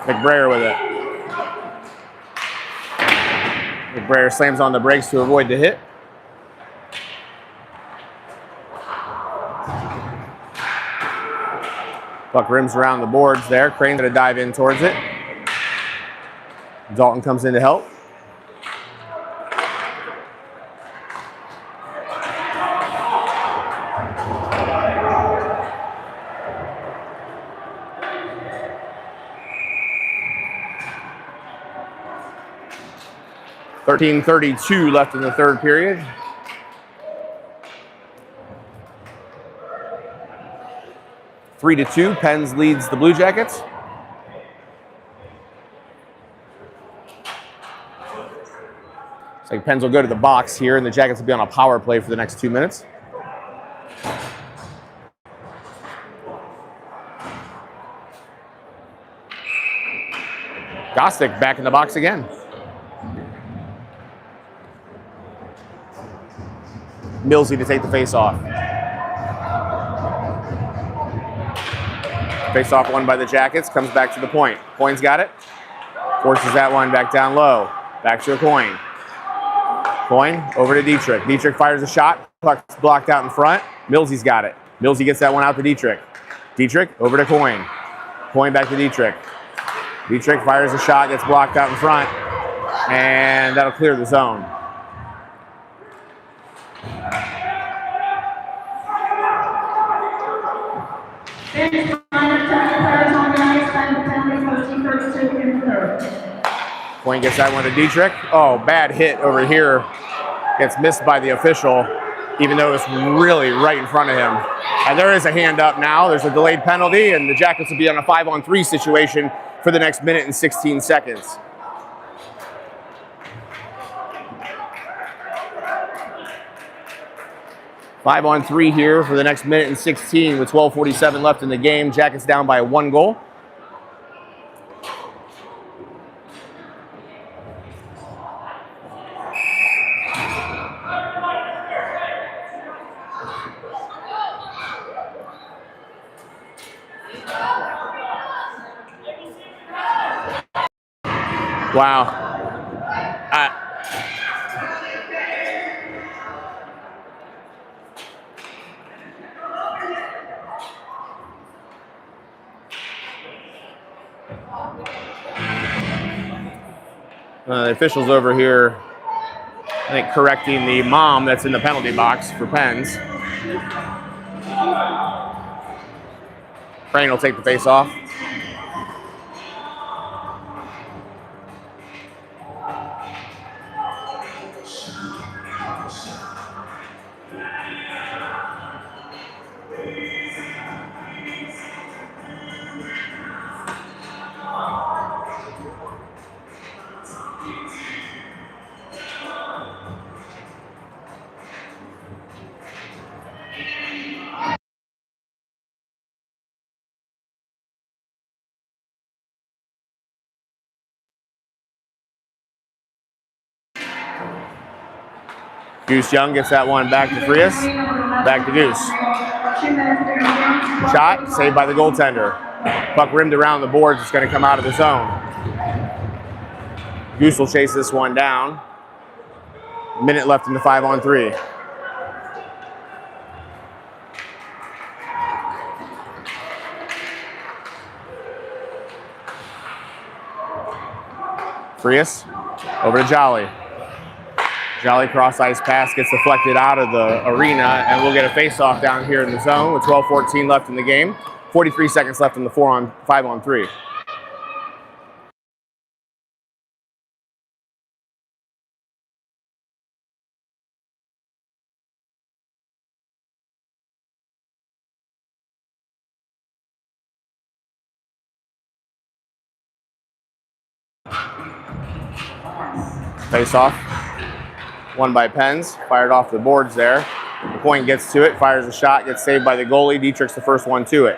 McBrayer with it. McBrayer slams on the brakes to avoid the hit. Puck rims around the boards there. Crane's going to dive in towards it. Dalton comes in to help. .32 left in the third period. 3-2, Penns leads the Blue Jackets. Looks like Pens will go to the box here, and the Jackets will be on a power play for the next 2 minutes. Gostick back in the box again. Millsy to take the face-off. Face-off won by the Jackets, comes back to the point. Coin's got it. Forces that one back down low. Back to a Coin. Coin over to Dietrich. Dietrich fires a shot. Puck's blocked out in front. Millsy's got it. Millsy gets that one out to Dietrich. Dietrich over to Coin. Coin back to Dietrich. Dietrich fires a shot, gets blocked out in front, and that'll clear the zone. Coin gets that one to Dietrich. Oh, bad hit over here. Gets missed by the official, even though it's really right in front of him. And there is a hand up now. There's a delayed penalty, and the Jackets will be on a 5-on-3 situation for the next minute and 16 seconds. Five on three here for the next minute and 16 with 12:47 left in the game. Jackets down by 1 goal. Wow. The officials over here, I think, correcting the mom that's in the penalty box for Pens. Crane will take the face off. Goose Young gets that one back to Frias. Back to Goose. Shot, saved by the goaltender. Puck rimmed around the boards. It's going to come out of the zone. Goose will chase this one down. Minute left in the 5-on-3. Frias over to Jolly. Jolly cross ice pass gets deflected out of the arena, and we'll get a face-off down here in the zone with 12:14 left in the game. 43 seconds left in the 5-on-3. Face-off. Won by Pens, fired off the boards there. The Point gets to it, fires a shot, gets saved by the goalie. Dietrich's the first one to it.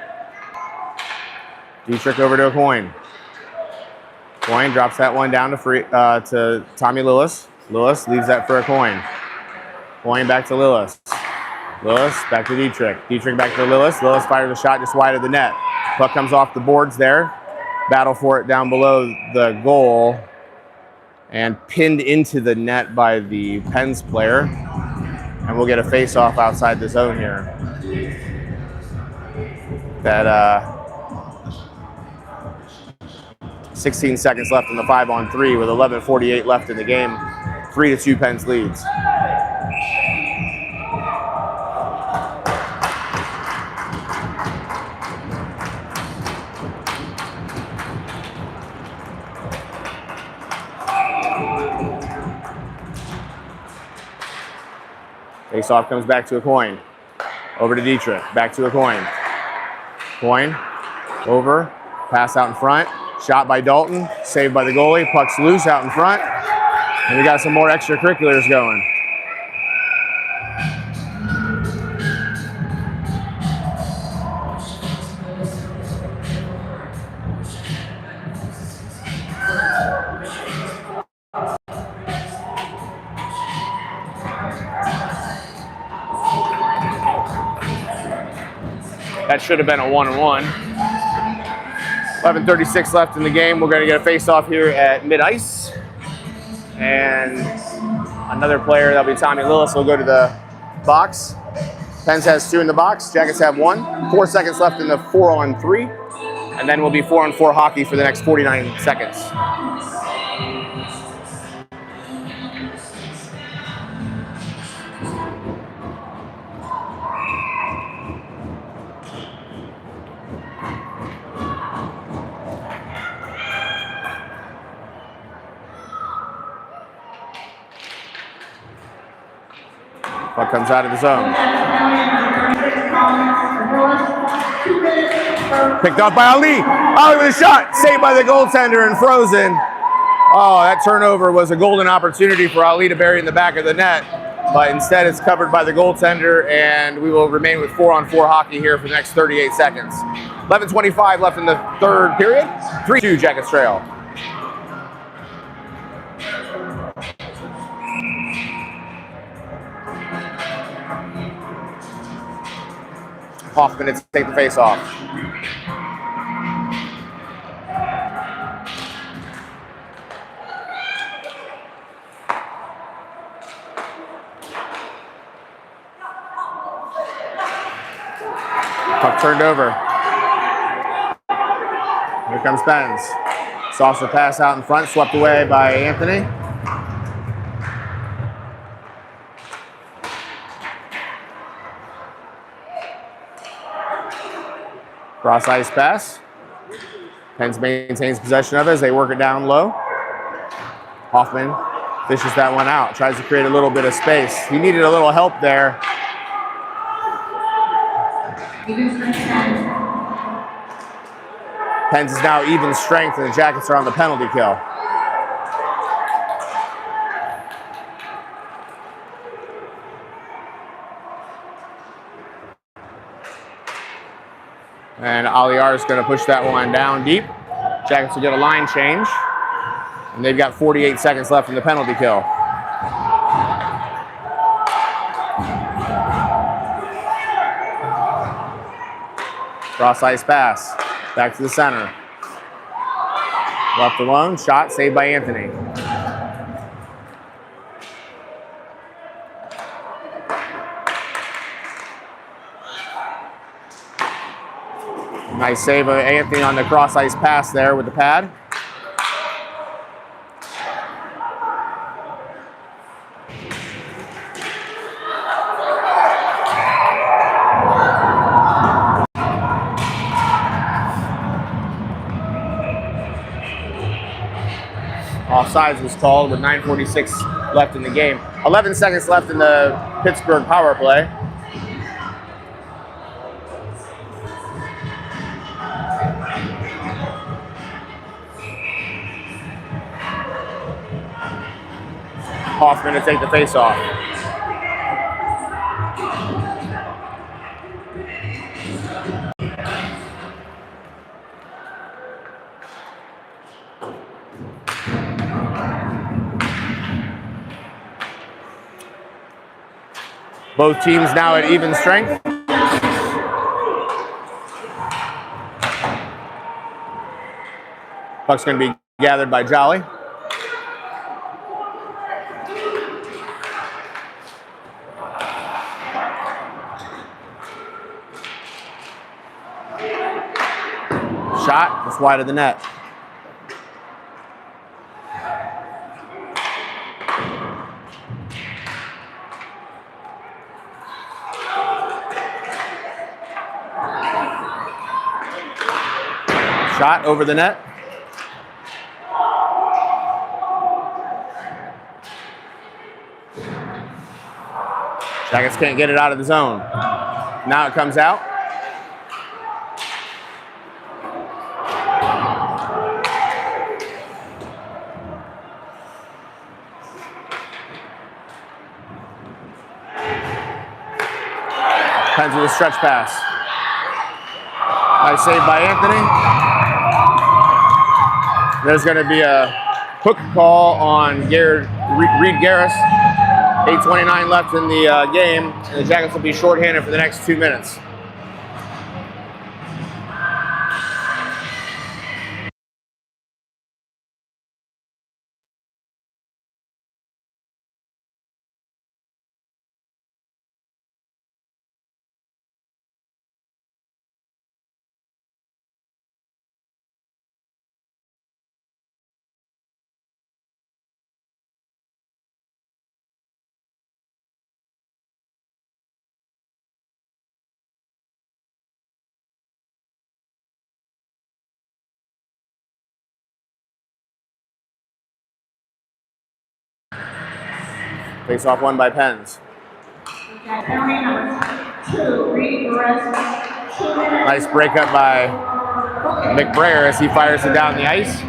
Dietrich over to a Coin. Coin drops that one down to Tommy Lillis. Lillis leaves that for a Coin. Coin back to Lillis. Lillis back to Dietrich. Dietrich back to Lillis. Lillis fires a shot just wide of the net. Puck comes off the boards there. Battle for it down below the goal. And pinned into the net by the Pens player. And we'll get a face-off outside the zone here. That 16 seconds left in the 5-on-3 with 11:48 left in the game. 3-2 Pens leads. Face-off comes back to a Coin. Over to Dietrich. Back to a Coin. Coin. Over. Pass out in front. Shot by Dalton. Saved by the goalie. Puck's loose out in front. And we got some more extracurriculars going. That should have been a 1-1. 11:36 left in the game. We're going to get a face-off here at mid-ice. And another player, that'll be Tommy Lillis, will go to the box. Pens has 2 in the box. Jackets have 1. 4 seconds left in the 4-on-3. And then we'll be 4-on-4 hockey for the next 49 seconds. Puck comes out of the zone. Picked up by Ali. Ali with a shot. Saved by the goaltender and frozen. Oh, that turnover was a golden opportunity for Ali to bury in the back of the net. But instead it's covered by the goaltender, and we will remain with 4-on-4 hockey here for the next 38 seconds. 11:25 left in the third period. 3-2 Jackets trail. Hoffman to take the face off. Puck turned over. Here comes Benz. Saucer pass out in front, swept away by Anthony. Cross ice pass. Pens maintains possession of it as they work it down low. Hoffman fishes that one out, tries to create a little bit of space. He needed a little help there. Pens is now even strength, and the Jackets are on the penalty kill. And Aliar is going to push that one down deep. Jackets will get a line change. And they've got 48 seconds left in the penalty kill. Cross ice pass. Back to the center. Left alone. Shot saved by Anthony. Nice save of Anthony on the cross ice pass there with the pad. Offsides was called with 9:46 left in the game. 11 seconds left in the Pittsburgh power play. Hoffman to take the face-off. Both teams now at even strength. Puck's going to be gathered by Jolly. Shot, just wide of the net. Shot over the net. Jackets can't get it out of the zone. Now it comes out. Pens with a stretch pass. Nice save by Anthony. There's going to be a hook call on Reed Garris. 8:29 left in the game, and the Jackets will be shorthanded for the next 2 minutes. Face off won by Pens. Nice breakup by McBrayer as he fires it down the ice.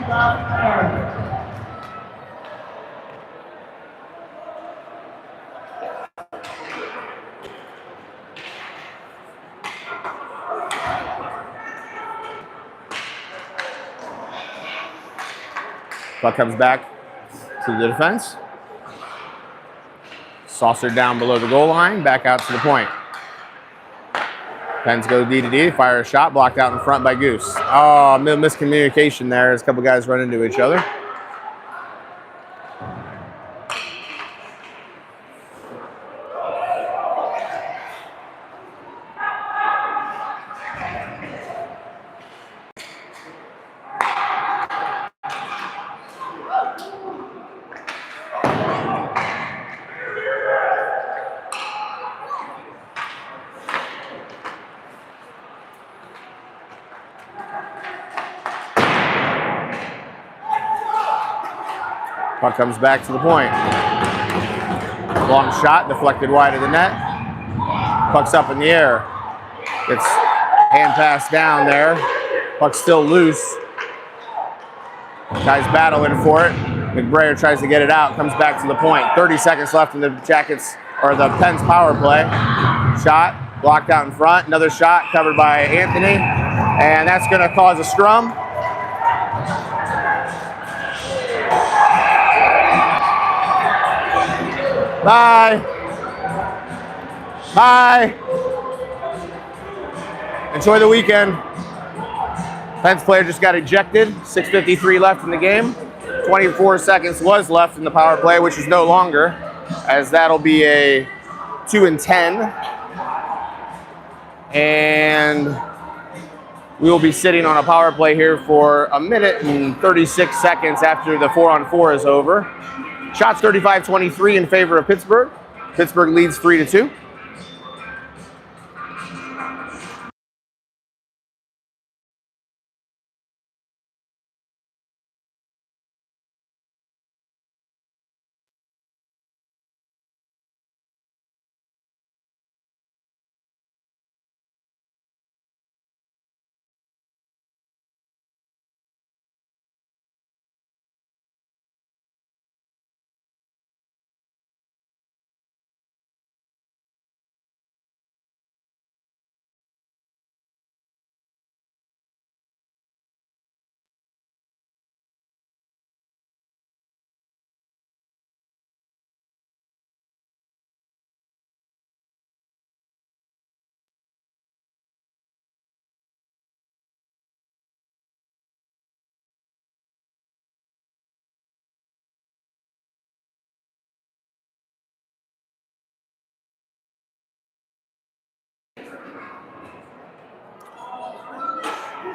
Puck comes back to the defense. Saucer down below the goal line, back out to the point. Pens go D to D, fire a shot, blocked out in front by Goose. Oh, miscommunication there as a couple guys run into each other. Puck comes back to the point. Long shot, deflected wide of the net. Puck's up in the air. It's hand pass down there. Puck's still loose. Guys battling for it. McBrayer tries to get it out, comes back to the point. 30 seconds left in the Jackets, or the Pens power play. Shot, blocked out in front. Another shot covered by Anthony. And that's gonna cause a scrum. Bye. Bye. Enjoy the weekend. Pens player just got ejected. 6:53 left in the game. 24 seconds was left in the power play, which is no longer, as that'll be a 2-10. And we will be sitting on a power play here for 1 minute and 36 seconds after the 4-on-4 is over. Shots 35-23 in favor of Pittsburgh. Pittsburgh leads 3-2.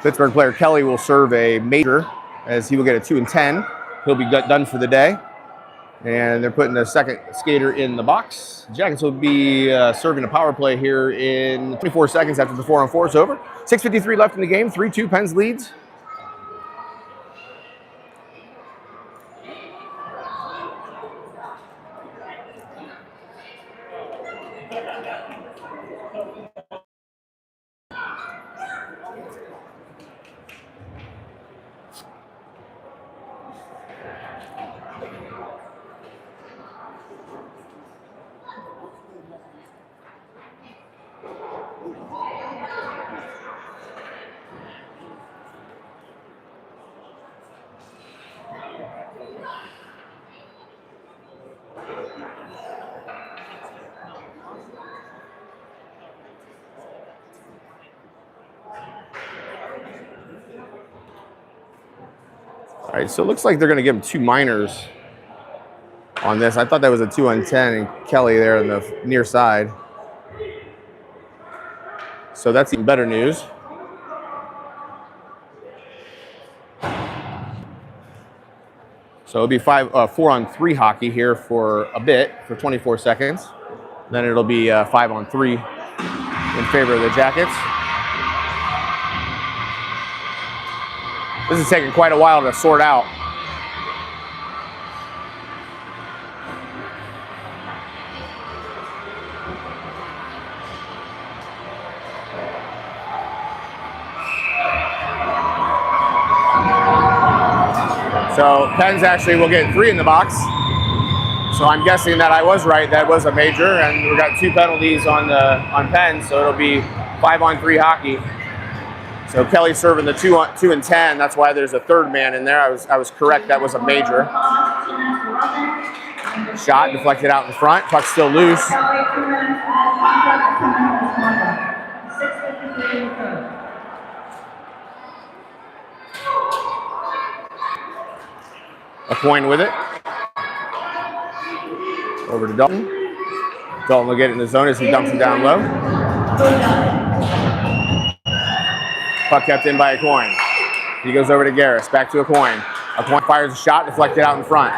Pittsburgh player Kelly will serve a major as he will get a 2-10. He'll be done for the day. And they're putting the second skater in the box. Jackets will be serving a power play here in 24 seconds after the 4-on-4 is over. 6:53 left in the game, 3-2 Pens leads. All right, so it looks like they're going to give him 2 minors on this. I thought that was a 2 on 10 and Kelly there on the near side. So that's even better news. So it'll be 4 on 3 hockey here for a bit, for 24 seconds. Then it'll be 5 on 3 in favor of the Jackets. This is taking quite a while to sort out. So Pens actually will get 3 in the box. So I'm guessing that I was right. That was a major, and we got 2 penalties on Pens, so it'll be 5 on 3 hockey. So Kelly's serving the 2 and 10. That's why there's a 3rd man in there. I was correct. That was a major. Shot deflected out in front. Puck's still loose. A coin with it. Over to Dalton. Dalton will get it in the zone as he dumps it down low. Puck kept in by a coin. He goes over to Garris. Back to a coin. A coin fires a shot, deflected out in front.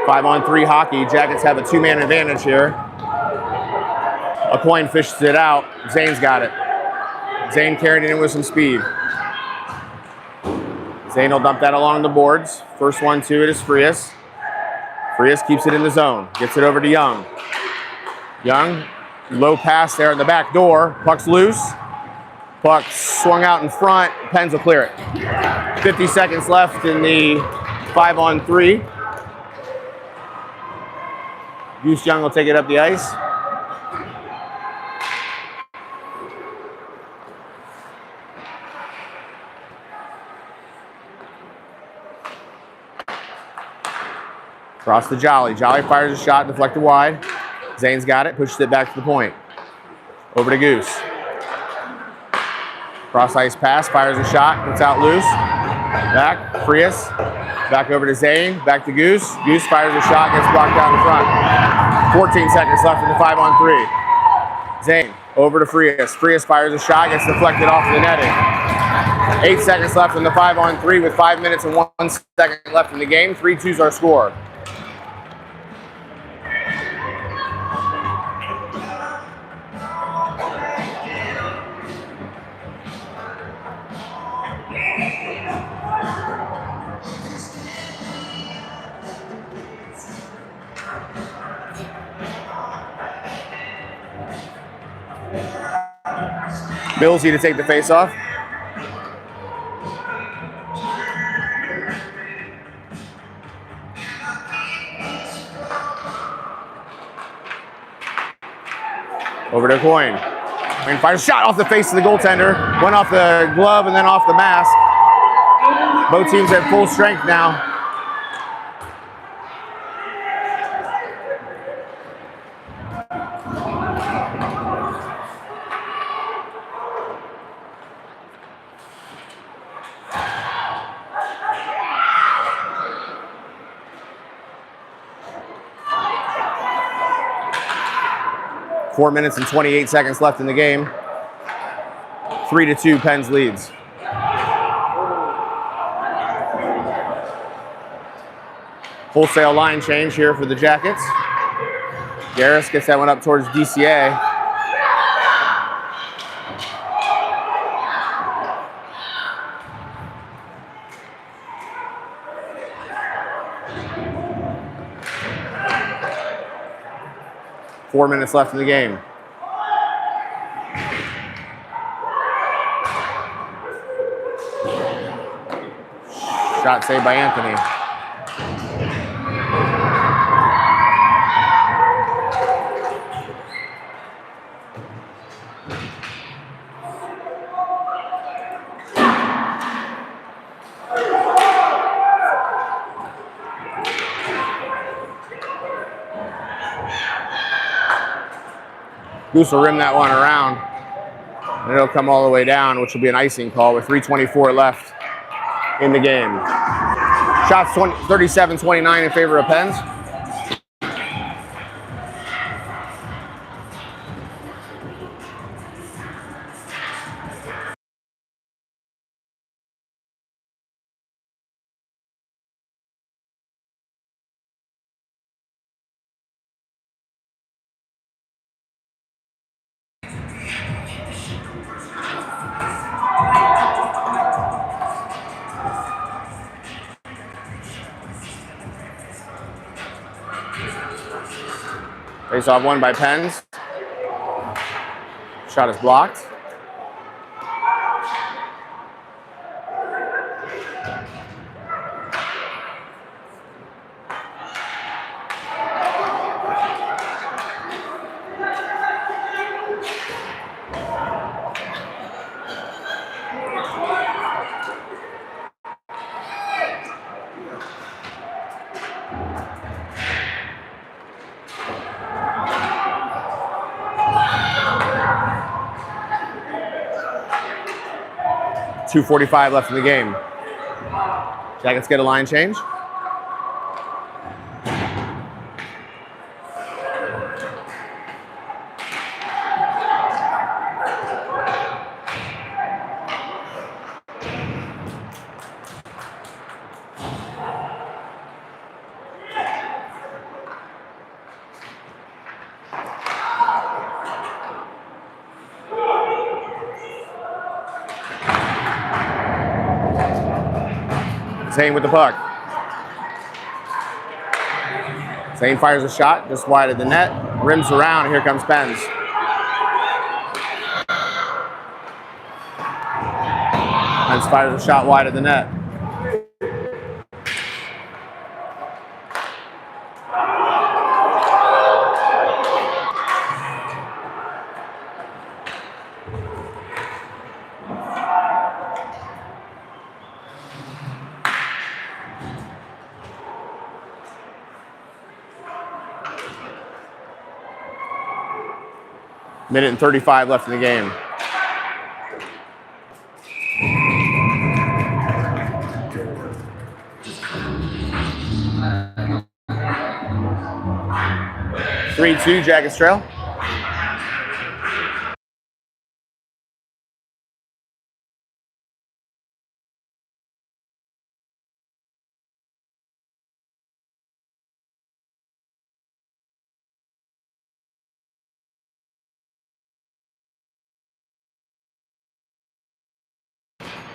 Five on 3 hockey. Jackets have a 2-man advantage here. A coin fishes it out. Zane's got it. Zane carried it in with some speed. Zane will dump that along the boards. First one to it is Frias. Frias keeps it in the zone. Gets it over to Young. Young, low pass there in the back door. Puck's loose. Puck swung out in front. Pens will clear it. 50 seconds left in the 5 on 3. Goose Young will take it up the ice. Across the Jolly. Jolly fires a shot, deflected wide. Zane's got it, pushes it back to the point. Over to Goose. Cross ice pass, fires a shot, gets out loose. Back, Frias. Back over to Zane, back to Goose. Goose fires a shot, gets blocked out in front. 14 seconds left in the 5 on 3. Zane, over to Frias. Frias fires a shot, gets deflected off the netting. 8 seconds left in the 5 on 3 with 5 minutes and 1 second left in the game. 3-2's our score. Billsy to take the face off. Over to Coyne. Coyne fires a shot off the face of the goaltender. Went off the glove and then off the mask. Both teams at full strength now. Four minutes and 28 seconds left in the game. 3-2, Pens leads. Wholesale line change here for the Jackets. Garris gets that one up towards DCA. Four minutes left in the game. Shot saved by Anthony. Goose will rim that one around, and it'll come all the way down, which will be an icing call with 3:24 left in the game. Shots 37-29 in favor of Penns. Face off one by Penns. Shot is blocked. .245 left in the game. Jackets get a line change. Zane with the puck. Zane fires a shot just wide of the net, rims around, and here comes Penns. Penns fires a shot wide of the net. Minute and 35 left in the game. (3-2) Jackets trail.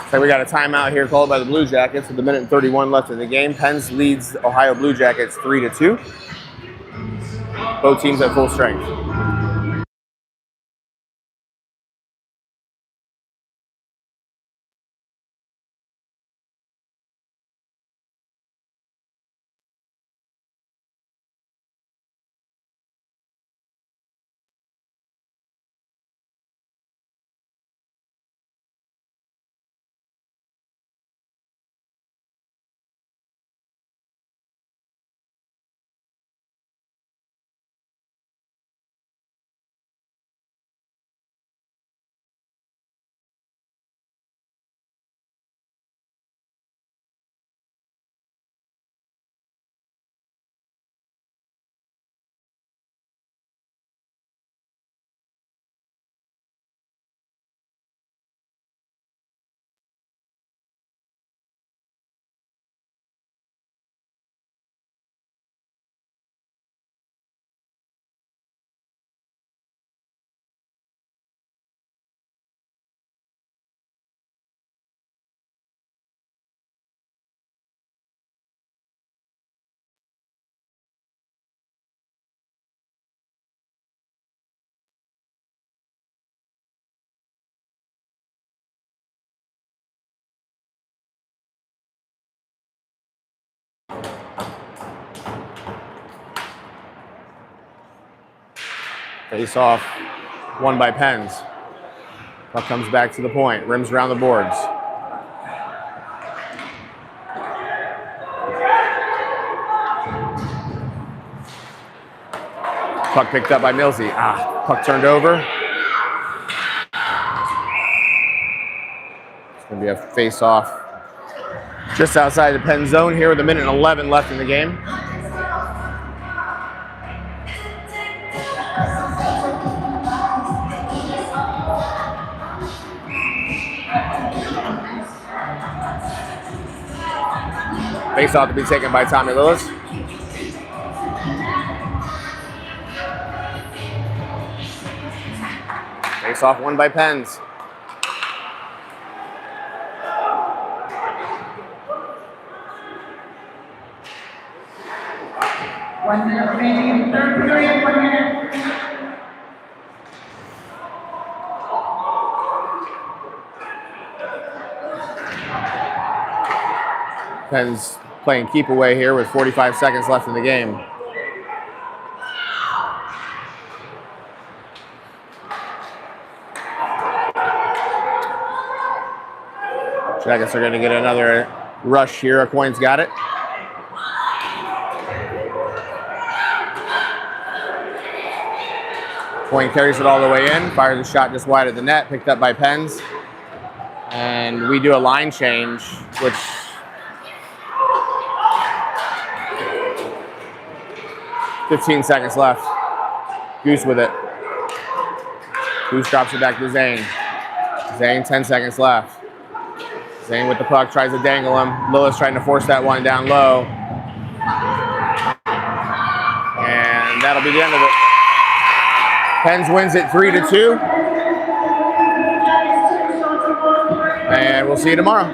So we got a timeout here called by the Blue Jackets with a minute and 31 left in the game. Penns leads Ohio Blue Jackets 3-2. Both teams at full strength. Face off, won by Penns. Puck comes back to the point, rims around the boards. Puck picked up by Millsy. Puck turned over. It's going to be a face-off just outside the Penn zone here with 1:11 left in the game. Face-off to be taken by Tommy Lillis. Face-off won by Penns. One minute remaining in the third period. 1 minute. Penns playing keep away here with 45 seconds left in the game. Jackets are going to get another rush here. Coyne's got it. Coyne carries it all the way in, fires a shot just wide of the net, picked up by Penns. And we do a line change, which 15 seconds left. Goose with it. Goose drops it back to Zane. Zane, 10 seconds left. Zane with the puck, tries to dangle him. Lillis trying to force that one down low. And that'll be the end of it. Penns wins it 3-2. And we'll see you tomorrow.